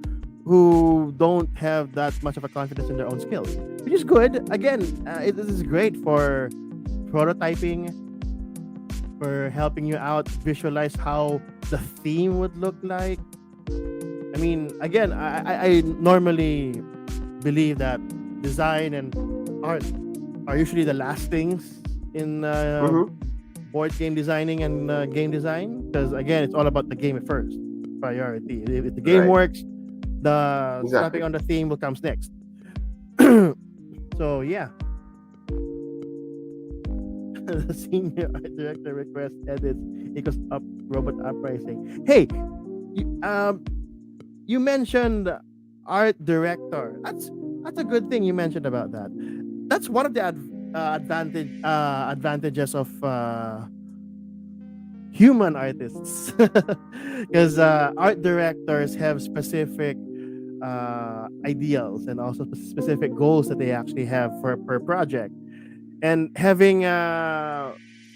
don't have that much of a confidence in their own skills, which is good. Again, this is great for prototyping, for helping you out visualize how the theme would look like. I mean, again, I normally believe that design and art are usually the last things in Mm-hmm. board game designing and game design, because again, it's all about the game at first priority. If the game Right, works, the slapping exactly. on the theme will comes next. So yeah. The senior art director request edits equals up robot uprising. Hey, you mentioned art director. That's a good thing you mentioned about that. That's one of the advantages of human artists, because art directors have specific ideals and also specific goals that they actually have for per project, and having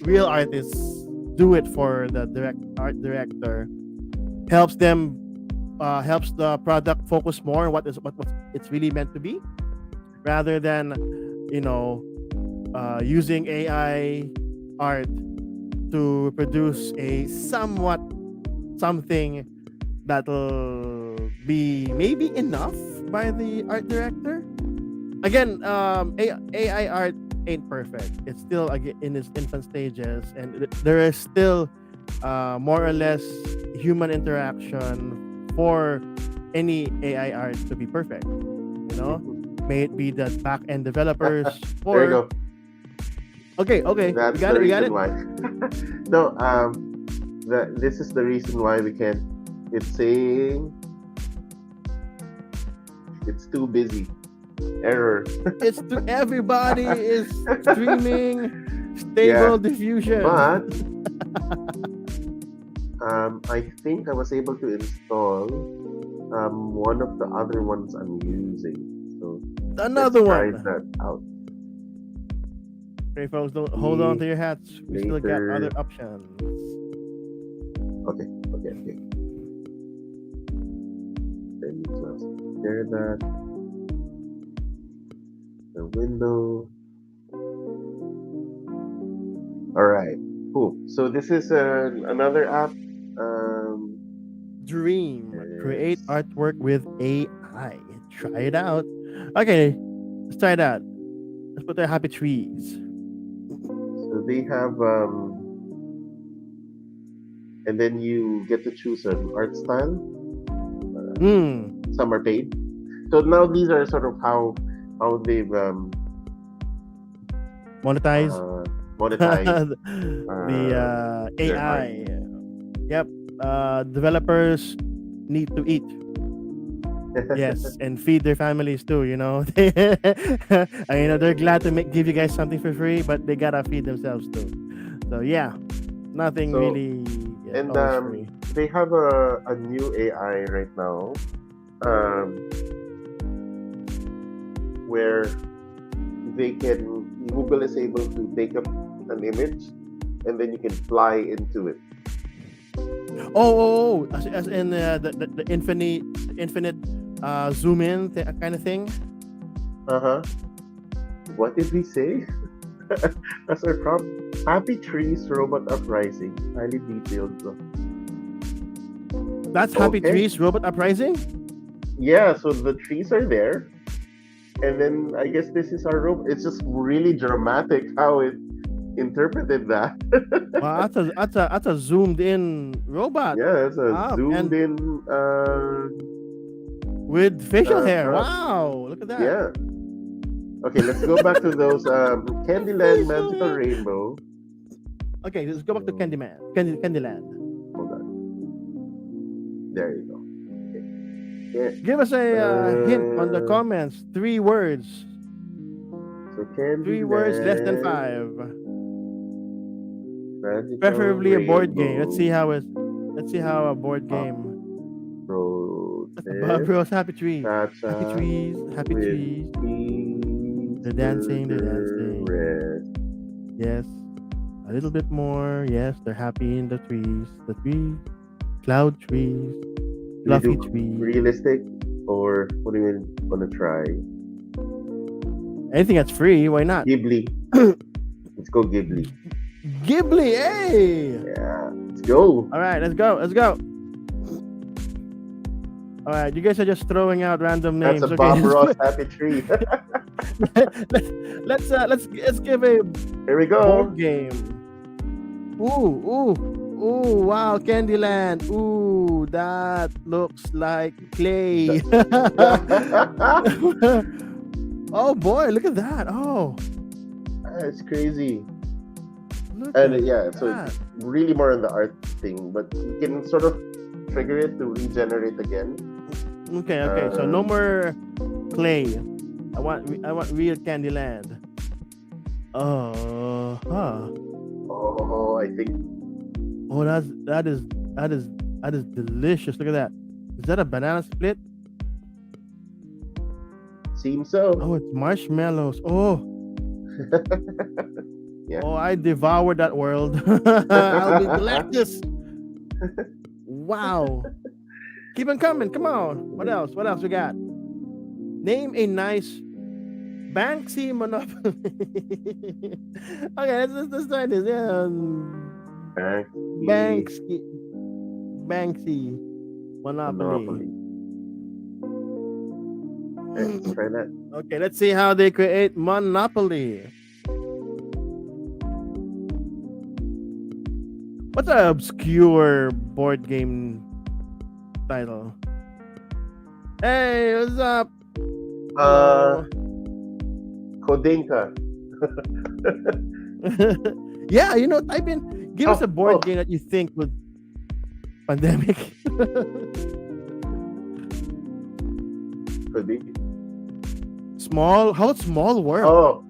real artists do it for the art director helps them, helps the product focus more on what it's really meant to be, rather than you know using AI art to produce a somewhat something that'll be maybe enough by the art director. Again, AI art ain't perfect. It's still in its infant stages, and there is still more or less human interaction for any AI art to be perfect. You know, may it be the back end developers There you or go. okay, we That's got the it, we got reason it. why. No, this is the reason why we can't. It's saying it's too busy. Error. It's to everybody is streaming Yeah, stable diffusion. but I think I was able to install one of the other ones I'm using. So let's Another try one. that out. Okay, folks, don't hold on See to your hats. We still got other later. options. Okay, okay, okay. Then just share that. The window. All right, cool. So this is another app. Um, Dream. Create yes. artwork with AI. Try it out. Okay. Let's try that. Let's put their happy trees. So they have and then you get to choose an art style. Hmm. Some are paid. So now these are sort of how they've Monetize uh, monetized the their art. AI. Yep. Developers need to eat. Yes, and feed their families too. You know, they're glad to give you guys something for free, but they gotta feed themselves too. So yeah, nothing So really is and always free. they have a new AI right now, um, where they can Google is able to take up an image and then you can fly into it. As in the infinite zoom in kind of thing. Uh huh. What did we say? That's our prompt. Happy trees, robot uprising, highly detailed. That's Happy Okay. Trees Robot Uprising. Yeah. So the trees are there, and then I guess this is our robot. It's just really dramatic how it interpreted that. Wow, that's a zoomed in robot. Yeah, it's a Wow, zoomed and in with facial hair. prop. Wow, look at that. Yeah. Okay, let's go back to those Candyland Facial Magical hair. Rainbow. Okay, let's go back to So, Candyman. Candyland. hold on. There you go. Okay. Give us a Yeah. hint on the comments. 3 words. So 3 words, less than Candyland 5. Magical Preferably a board game. Rainbow Let's see how a board uh, game. That's a Bob Protest Bros. Happy trees. Happy Chacha trees. Happy with trees. peace They're dancing. They're burger dancing. rest. Yes. A little bit more. Yes, they're happy in the trees. The trees. Cloud trees. Do we Fluffy do trees. realistic or what do you want to try? Anything that's free, why not? Ghibli. Let's go Ghibli. Ghibli, hey! Yeah, let's go. All right, let's go. Let's go. All right, you guys are just throwing out random That's names. a Okay, Bob Ross happy tree. let's give a Here we go. board game. Ooh! Wow, Candyland. Ooh, that looks like clay. Oh boy, look at that. Oh, It's crazy. look And at yeah, so that. really more on the art thing, but you can sort of trigger it to regenerate again. Okay. So no more clay. I want real Candyland. Huh. Oh, I think Oh, that is delicious. Look at that. Is that a banana split? seems so. Oh, it's marshmallows. Oh, Yeah. oh, I devoured that world. I'll be delicious. Wow. Keep on coming. Come on. What else? What else we got? Name a nice Banksy Monopoly. Okay, let's try this. Yeah. Banksy Banksy Monopoly. Monopoly. Okay, let's try that. Okay, let's see how they create Monopoly. What's an obscure board game title? Hey, what's up? Uh, Kodinka. Yeah, type in. Give us a board game that you think would pandemic. Could be. Small. How about Small World? Oh,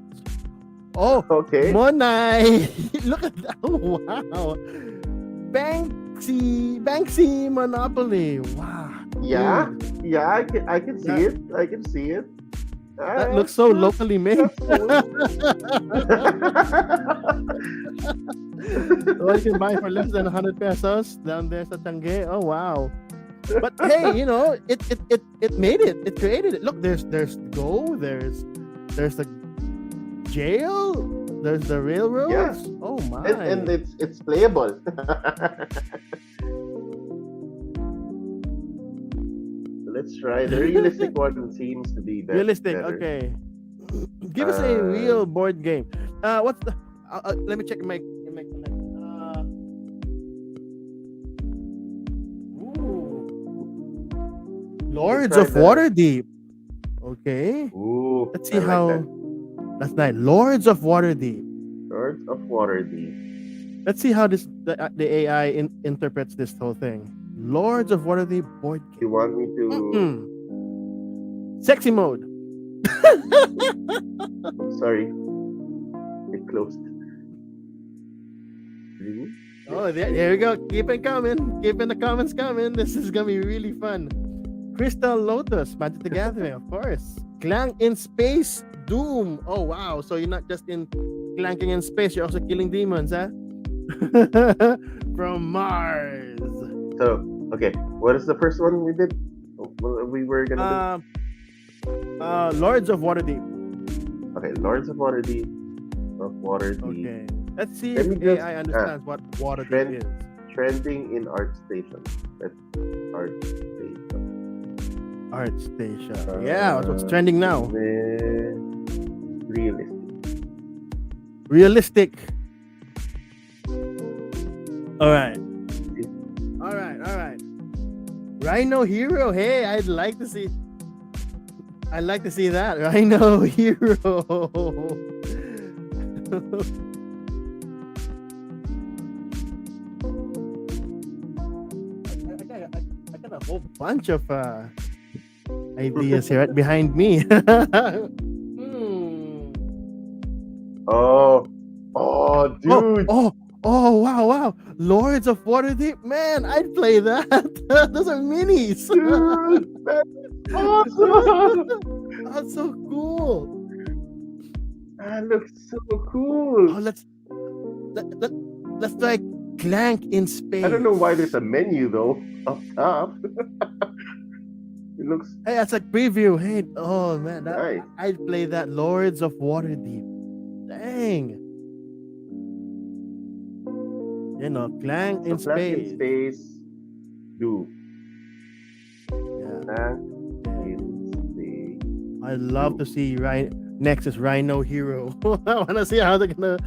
Oh, okay. Monai. Look at that. Oh, wow. Banksy Monopoly. Wow. Yeah, Dude, yeah, I can see that, it. I can see it. that looks so locally made. That's cool. The one you can buy for less than 100 pesos down there sa Tangge. Oh, wow. But hey, it made it. It created it. Look, there's Go. There's the jail. There's the railroads. Yeah. Oh my. and it's playable. Let's try the realistic one. Seems to be Realistic. better. Okay. Give us a Uh, real board game. What's the? Let me check in my connection. you can Lords try of the. Waterdeep. Okay, Ooh, let's I see like that. how. That's nice. Lords of Waterdeep. Lords of Waterdeep. Let's see how the AI interprets this whole thing. Lords of Waterdeep board You game. want me to? Mm-mm. Sexy mode. Oh, sorry, it closed. Really? Oh, there we go. Keep it coming. Keeping the comments coming. This is gonna be really fun. Crystal Lotus, Magic the Gathering, of course. Clank in Space, Doom. Oh wow! So you're not just in clanking in space, you're also killing demons, huh? From Mars. So, okay, what is the first one we did? We were gonna do. Um, Lords of Waterdeep. Okay, Lords of Waterdeep. Of Waterdeep. Okay. Let's see Let if me just AI understands what Waterdeep trend is. trending in art station. That's art station. Art Station. Yeah, what's trending now? Realistic. Realistic. All right. All right. Rhino Hero. Hey, I'd like to see. I'd like to see that Rhino Hero. I got a whole bunch of ideas here right behind me. Hmm. Oh, oh, dude. Wow. Lords of Waterdeep. Man, I'd play that. Those are minis. Dude, that's awesome. That's so cool. That looks so Oh, cool. let's try Clank in Space. I don't know why there's a menu though up top. It looks Hey, that's like preview. Hey, oh man, nice. I'd play that Lords of Waterdeep. Dang. You know, Clank in So Black in Space. Space, do. Yeah. Black in Space. I'd love to see next is Rhino Hero. I want to see how they're gonna.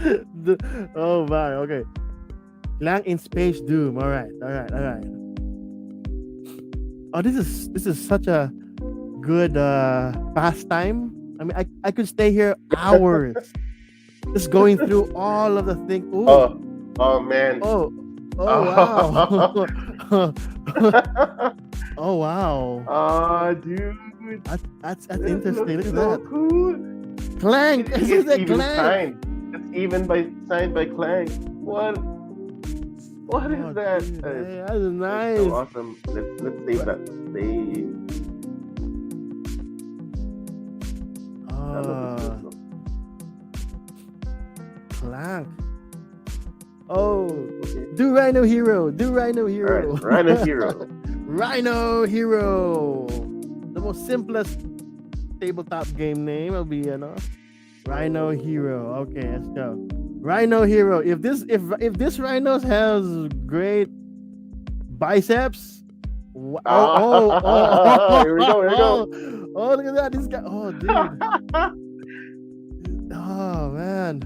Do. Oh man, okay. Clank in Space Doom. All right. Oh, this is such a good pastime. I mean, I could stay here hours just going through all of the things. Ooh. Oh man. Oh wow. Oh wow. Oh dude. That's That interesting. Look looks at so that. cool. Clank. This is It's a even Clank. signed. It's even signed by Clank. What is Oh, that? dude, That is hey, that's nice. so awesome. Let's save that. Save. That looks so Clank. Oh, okay. do Rhino Hero. Alright, Rhino Hero. Rhino Hero. The most simplest tabletop game name will be, Rhino Hero. Okay, let's go. Rhino Hero. If this rhino has great biceps. Here we go. Oh, look at that. This guy. Oh, dude. Oh man.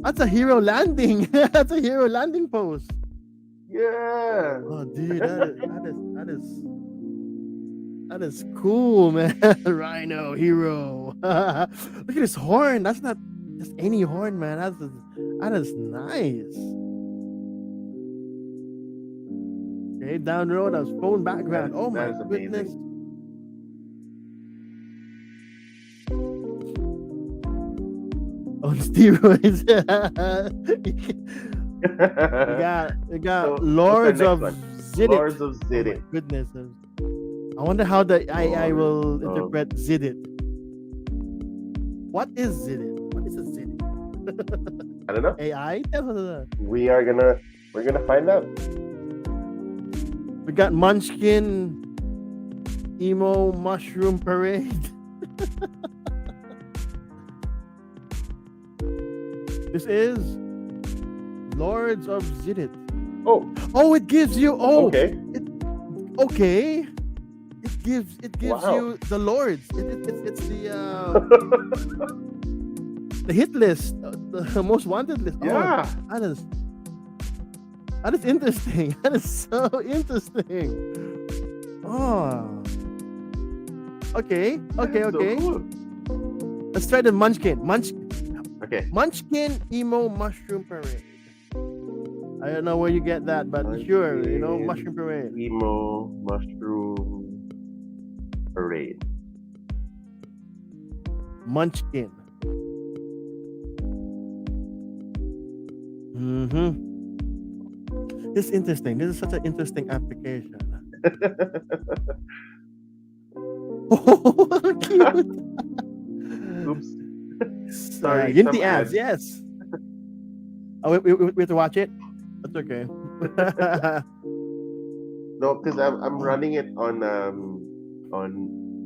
That's a hero landing. That's a hero landing pose. Yeah. Oh, dude, that is cool, man. Rhino Hero. Look at his horn. That's not just any horn, man. That is nice. Okay, down the road, that was phone background. Oh my That is amazing. goodness. On steroids. we got So, Lords what's of the next one? Zidit. Lords of Oh my Zidit. goodness. I wonder how the AI will Lords of- interpret Zidit. What is Zidit? What is a Zidit? I don't know. AI? Tell us that. We're gonna find out. We got Munchkin, Emo Mushroom Parade. This is Lords of Zidit. Oh, Oh, it gives you. Oh, okay. okay. It it gives Wow. you the lords. It's the hit list, the most wanted list. Oh, Yeah. that is that is interesting. That is so interesting. Oh, okay, okay, That's so okay. cool. Let's try the Okay. Munchkin emo mushroom parade. I don't know where you get that, but sure, Munchkin mushroom parade. emo mushroom parade. Munchkin. Mm-hmm. This is interesting. This is such an interesting application. Oh, cute. Oops. Sorry, Unity some ads, ads. yes. Oh, we have to watch it. That's okay. No, because I'm Oh, running it on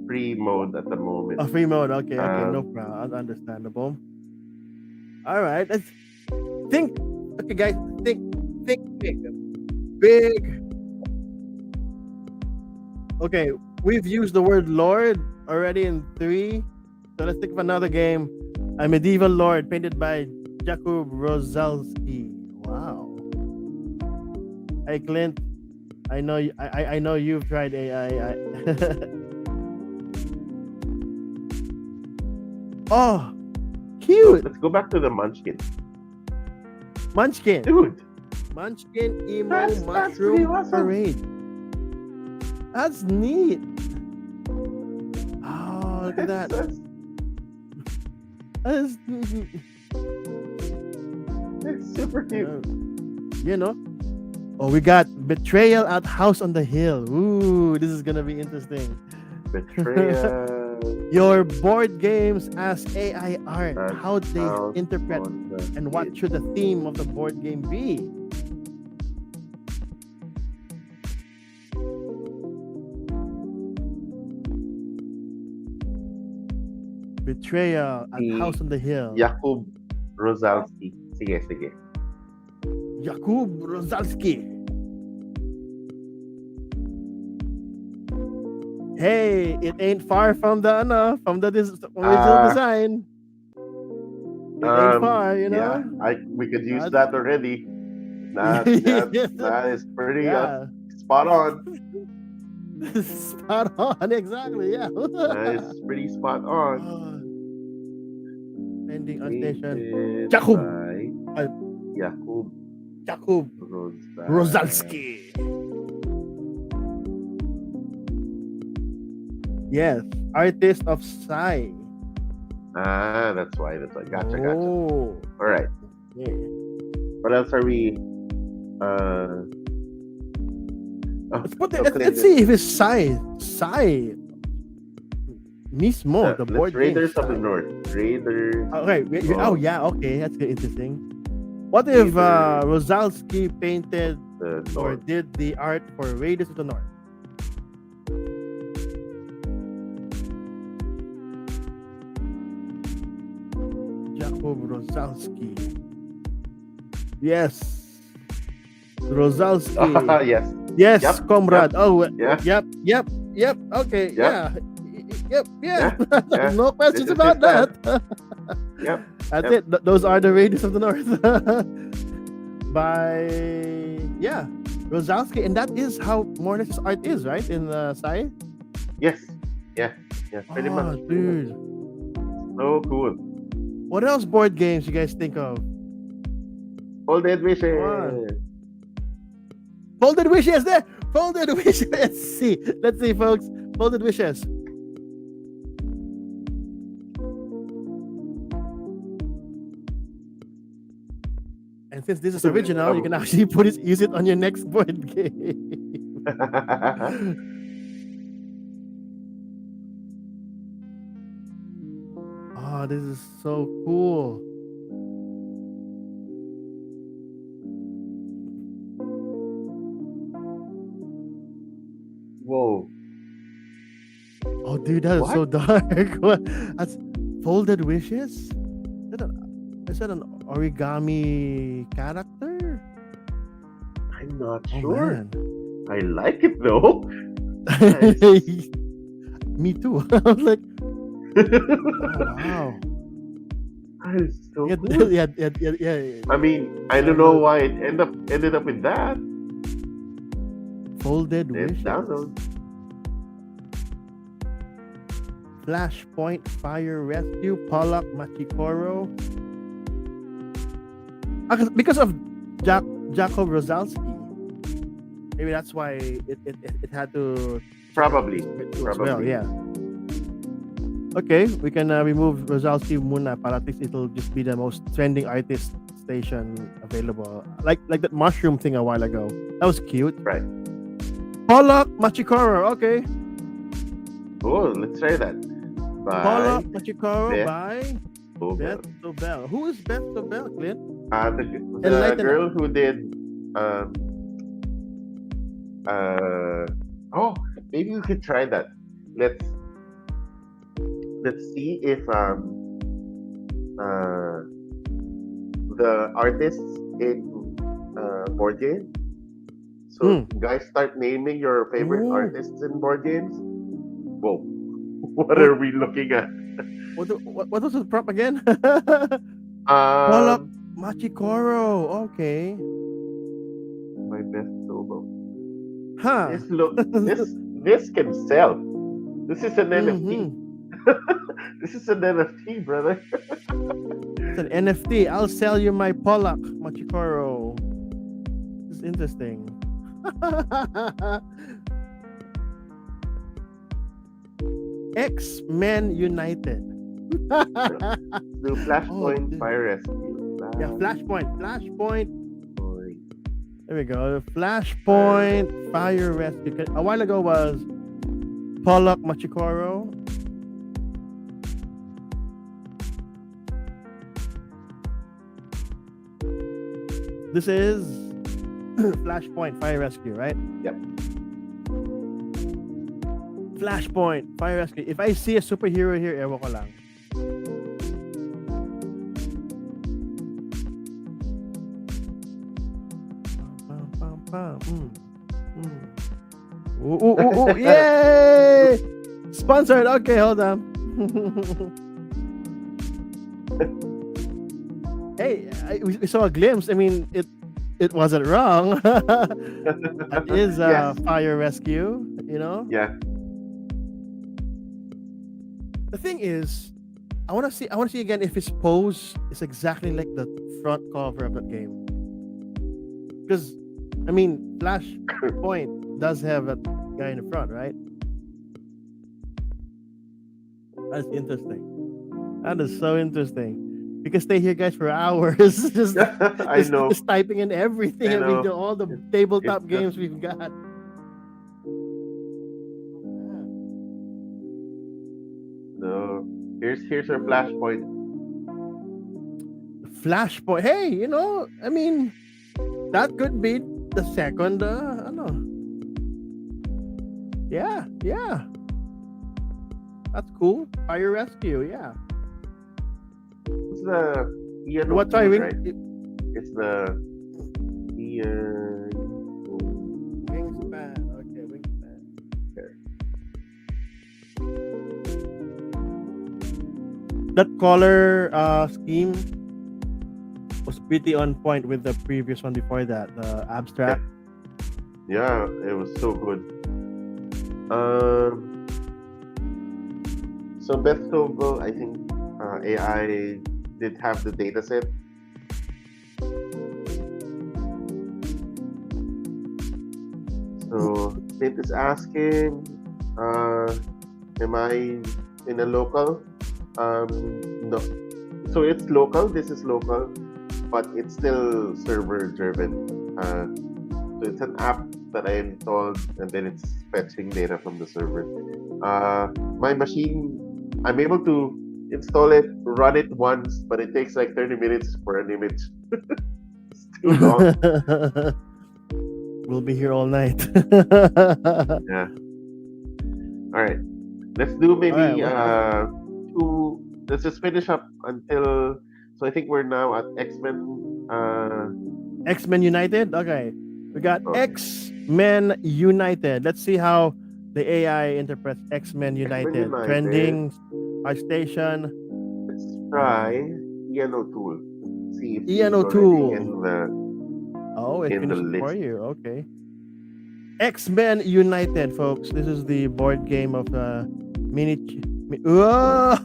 free mode at the moment. a free mode. Okay, okay, no Um, problem. Understandable. All right, let's think. Okay, guys, think big, big. Okay, we've used the word lord already in 3. So let's think of another game. A medieval lord painted by Jakub Rosalski. Wow. Hey Clint, I know I know you've tried AI. Oh, no, cute. let's go back to the Munchkin, Munchkin. dude. Munchkin emo That's pretty mushroom awesome. parade. That's neat. Oh, look at that. That's That is, it's super cute. you know. Oh, we got Betrayal at House on the Hill. Ooh, this is gonna be interesting. Betrayal. Your board games as AI art. At How they House interpret on the and what Hill. should the theme of the board game be? Betrayal at Si House on the Hill. Jakub Rosalski. Sige, sige. Jakub Rosalski. Hey, it ain't far from the original Ah, design. It ain't far, yeah, we could use That's, that already. That is pretty yeah. spot on. Spot on, exactly. Yeah. That is pretty spot on. Ending on station. Painted Jakub. by Jakub Jakub Rosalski. Rosalski. Yes, artist of Psy. Ah, that's why. Gotcha. Oh. All right. Yeah. What else are we? Oh, Let's see if it's Psy. Mismo, the board game. Raiders of the Psy. North. Raiders. Okay. Oh yeah. Okay, that's interesting. What if Rosalski painted The or North. did the art for Raiders of the North? Jakub Rosalski. Yes. Rosalski. Yes. Yes, Yep, comrade. Oh, Yeah. yep. Okay, Yep. yeah. Yep, yeah. Yeah. No questions This is about his that. Yep. That's Yep. it. Those are the Raiders of the North. By Rosalski, and that is how more or less his art is, right? In Sai. Yes. Yeah. Yeah. Pretty much. Dude. So cool. What else board games you guys think of? Folded Wishes. Wow. Folded Wishes there. Folded Wishes. Let's see, folks. Folded Wishes. And since this is original, you can actually use it on your next board game. Oh, this is so cool. Whoa. Oh, dude, that is so dark. What? That's Folded Wishes? Is that an origami character? I'm not Oh, sure. man. I like it though. Nice. me too. I was like, oh That wow. is so Yeah, cool. yeah, yeah, yeah, yeah. I mean, I don't know Download why it ended up with that. folded Let's wishes. download. Flashpoint Fire Rescue, Pollock Machikoro. Because of Jack Jacob Rosalski. Maybe that's why it had to Probably, split through as well. probably. Yeah. Okay, we can remove Rosalski muna para at least it'll just be the most trending artist station available. Like that mushroom thing a while ago. That was cute. Right. Pollock Machikoro. Okay. Oh, let's try that. Pollock By Machikoro Beth by Obel. Beth Sobel. Who is Beth Sobel, Clint? The Enlighten us. girl who did um uh oh, maybe we could try that. Let's let's see if uh the artists in board game. So Hmm. guys, start naming your favorite Ooh. artists in board games. Whoa, what What are we looking at? what was the prop again? Pollock Um, Machikoro. Okay. my best solo. Huh. This look this can sell. This is an NFT. Mm-hmm. This is an NFT, brother. It's an NFT. I'll sell you my Pollock Machikoro. This is interesting. X-Men United. Do Oh, Flashpoint Fire Rescue. yeah, Flashpoint. Flashpoint. Flashpoint There we go. Fire Rescue. Flashpoint Fire Rescue. A while ago was Pollock Machikoro. This is Flashpoint Fire Rescue, right? Yep. Flashpoint Fire Rescue. If I see a superhero here, ewan ko lang. Pam, pam, pam. Ooh, ooh, ooh, ooh. Yay! Sponsored. Okay, hold on. Hey, we saw a glimpse. I mean, it wasn't wrong. That is Yes. fire rescue. You know, Yeah. the thing is, I want to see. I want to see again if his pose is exactly like the front cover of that game. Because, I mean, Flashpoint does have that guy in the front, right? That's interesting. That is so interesting. We can stay here, guys, for hours, just, I know. just typing in everything. I I mean, know. all the It's tabletop just games we've got. no. Here's our Flashpoint. Flashpoint. Hey, I mean, that could be the second. Ano. Yeah, yeah, that's cool. Fire rescue. Yeah. It's the Ian What try O'Toole, wing? right? It's the Ian. Wingspan. Okay, wingspan. That color scheme was pretty on point with the previous one before that, the abstract. Yeah, it was so good. Um, so Beth Sobel, I think AI did have the data set. So Nate is asking, am I in a local? No. So it's local. This is local, but it's still server driven. So it's an app that I installed, and then it's fetching data from the server. My machine, I'm able to install it, run it once, but it takes like 30 minutes for an image. It's too long. We'll be here all night. Yeah. All right. Let's do All right, maybe what? let's just finish up until. So I think we're now at X-Men. X-Men United. Okay, we got Okay. X-Men United. Let's see how The AI interprets X-Men X-Men United. United. Trending our station. Let's Uh, try Ian O'Toole. See if Ian he's already O'Toole. Oh, it in the finished it for list. you. Okay. X-Men United, folks. This is the board game of mini. Whoa!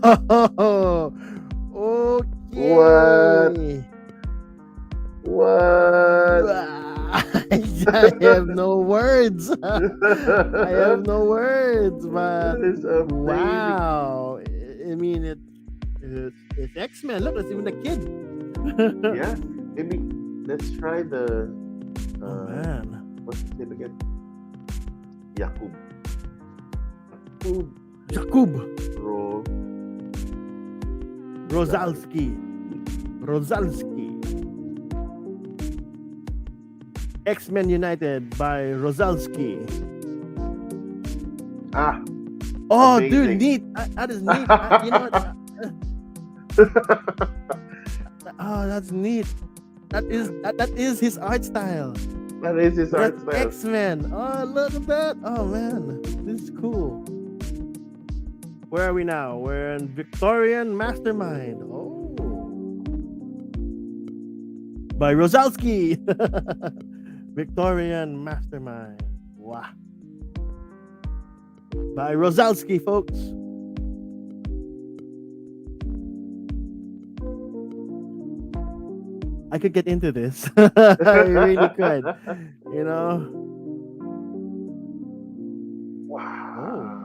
What? Okay. What? I have no words. I have That no words, but is amazing. wow. I mean, it's X Men. Look, it's even a kid. Yeah. Maybe let's try the Oh uh man, what's his name again? Yakub. Yakub Jakub Ro Rozalski. Rozalski. X Men United by Rozalski. Ah, Oh, dude, amazing. neat. That is neat. You know what? Oh, that's neat. That is his art style. That is his art That's style. X Men. Oh, look at that. Oh man, this is cool. Where are we now? We're in Victorian Mastermind. Oh, by Rosalski. Victorian Mastermind. Wow. By Rosalski, folks. I could get into this. I really could. You know. Oh. Wow.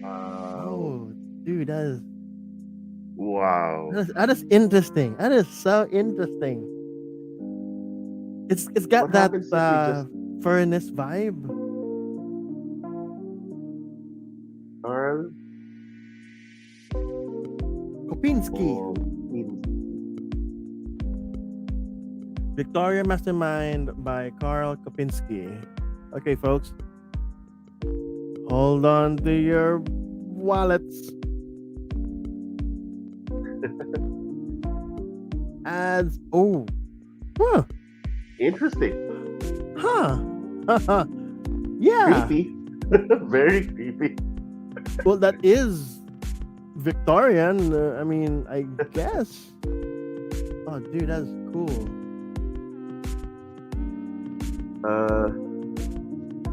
Wow. Oh, dude, Wow. that is interesting. That is so interesting. It's got What that happens if we just furnace vibe. Carl Kopinski. or in Victoria Mastermind by Karl Kopinski. Okay, folks. Hold on to your wallets. Ads. Oh. Huh. interesting. Huh. Yeah. Creepy. Very creepy. Well, that is Victorian. I mean, I guess. Oh, dude, that's cool.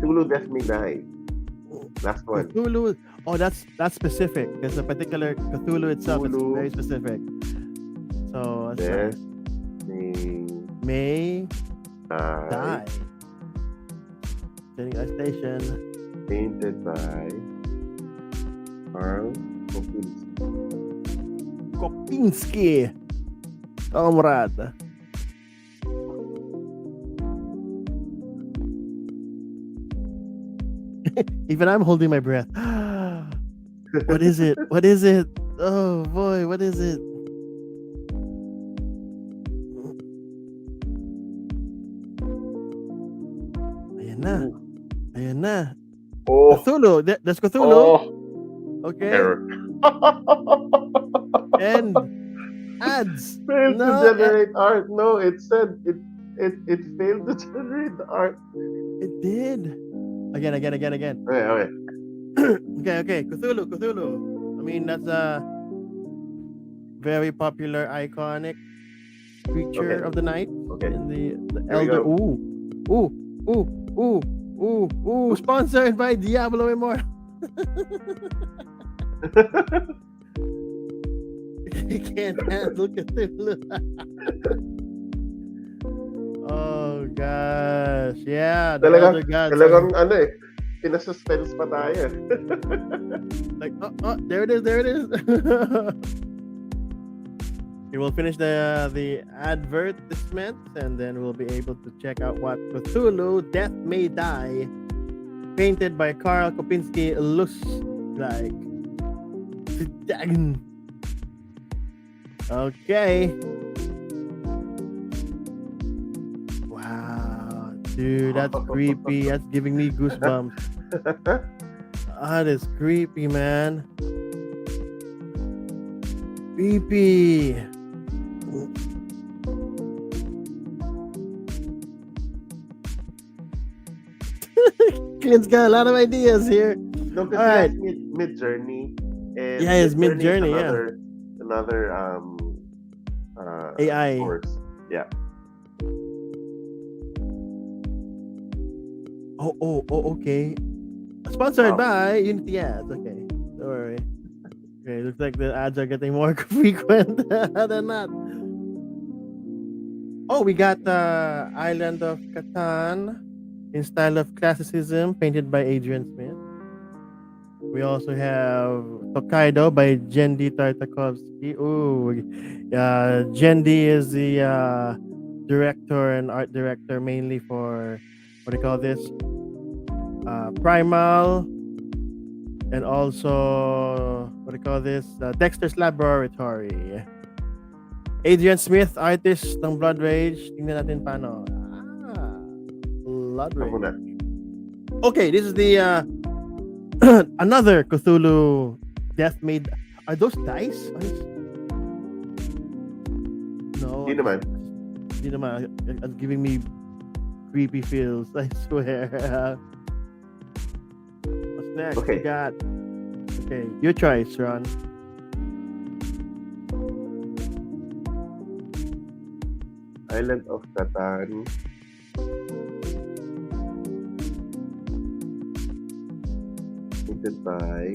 Tulu Death May Die. Last one. Cthulhu. Oh, that's specific. There's a particular Cthulhu itself. It's Cthulhu. very specific. So Death May May Die. die. Sitting at station. Painted by Carl Kopinski. Kopinski. Comrade. Even I'm holding my breath. What is it? What is it? Oh boy, what is it? Ayan na. Ayan na. Oh, Cthulhu. That's Cthulhu. oh, Okay. error. And ads. Failed to No, generate art. No, it said it failed to generate the art. it did. Again. Okay, okay. Okay. Cthulhu. I mean, that's a very popular, iconic creature Okay. of the night. Okay. And the Here we elder. go. Ooh. Sponsored by Diablo Immortal. You can't handle Cthulhu. Oh gosh. Yeah, the elder gods. Talagang ano eh. Pinasuspense pa tayo. Like, there it is. We will finish the advertisement, and then we'll be able to check out what Cthulhu Death May Die, painted by Karl Kopinski, looks like. Okay. Wow, dude, that's creepy. That's giving me goosebumps. That is creepy, man. Creepy. Clint's got a lot of ideas here. No, All because he right. has mid journey, Yeah, and it's mid mid journey is journey. Yeah. another AI. source. Yeah. Okay. Sponsored Wow. by Unity Ads. Okay. Don't worry. Okay, looks like the ads are getting more frequent than that. Oh, we got Island of Catan in style of classicism, painted by Adrian Smith. We also have Tokaido by Jendi Tartakovsky. Ooh, Jendi is the director and art director mainly for what do you call this? Primal, and also what do you call this? Dexter's Laboratory. Adrian Smith, artist ng Blood Rage. Tingnan natin paano. Blood Ako na. Rage. Okay, this is the another Cthulhu death made. Are those dice? No, Di naman. hindi naman. It's giving me creepy feels. I swear. What's next? We Okay. got. Okay, your choice, Ron. Island of Catan. Painted by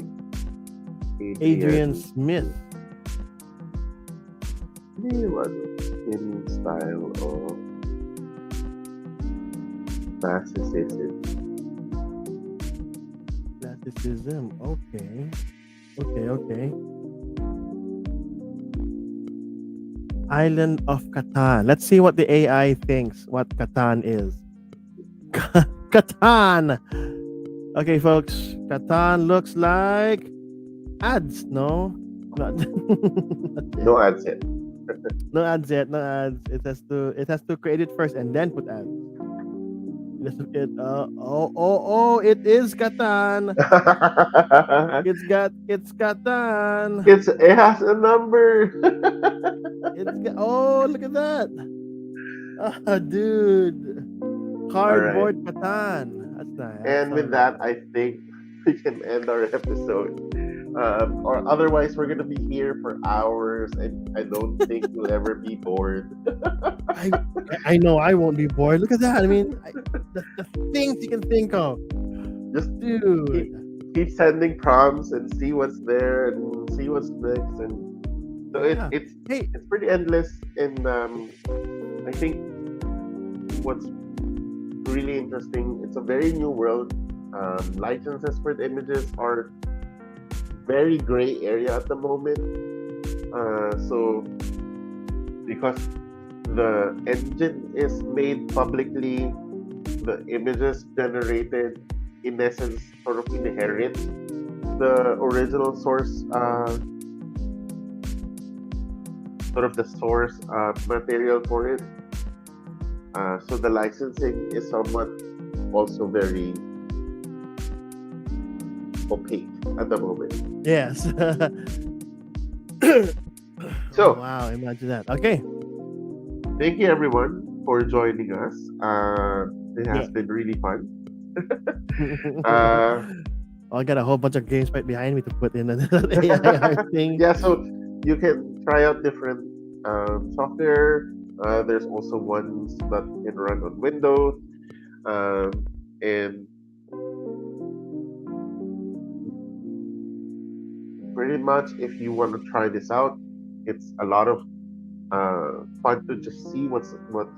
Adrian Adrian. Smith. What in style of classicism. Classicism. Okay. Okay. Island of Catan. Let's see what the AI thinks what Catan is. Catan. Okay, folks. Catan looks like ads. No, not, not No yet. ads yet. No ads yet. No ads. It has to create it first and then put ads. Let's look at it is Catan. It's Catan. It has a number. Look at that. Ah, dude. All right. Cardboard Catan. That's nice. That's And so with nice. that, I think we can end our episode. Or otherwise, we're gonna be here for hours, and I don't think we'll ever be bored. I I know I won't be bored. Look at that. I mean, the things you can think of, Just keep dude. keep sending prompts and see what's there and see what's next, and so Yeah. Hey, it's pretty endless. And I think what's really interesting, it's a very new world. Licenses for the images are very gray area at the moment. So because the engine is made publicly, the images generated in essence sort of inherit the original source, sort of the source material for it. So the licensing is somewhat also very opaque at the moment. yes. Oh So wow! Imagine that. Okay. thank you everyone for joining us. It Yeah. has been really fun. Uh, I got a whole bunch of games right behind me to put in the AI thing. yeah, so you can try out different software. There's also ones that can run on Windows. And pretty much, if you want to try this out, it's a lot of fun to just see what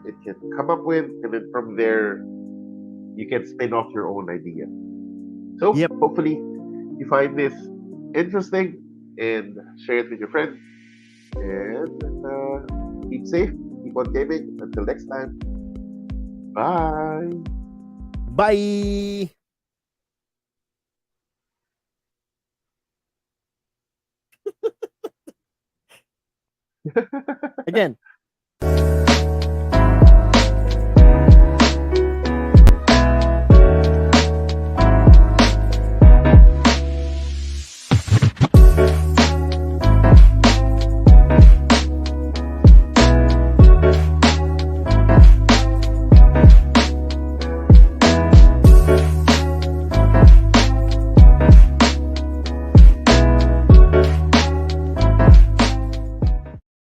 it can come up with, and then from there you can spin off your own idea. So Yep. hopefully you find this interesting and share it with your friends. And keep safe, keep on gaming. Until next time, bye. Bye. Again.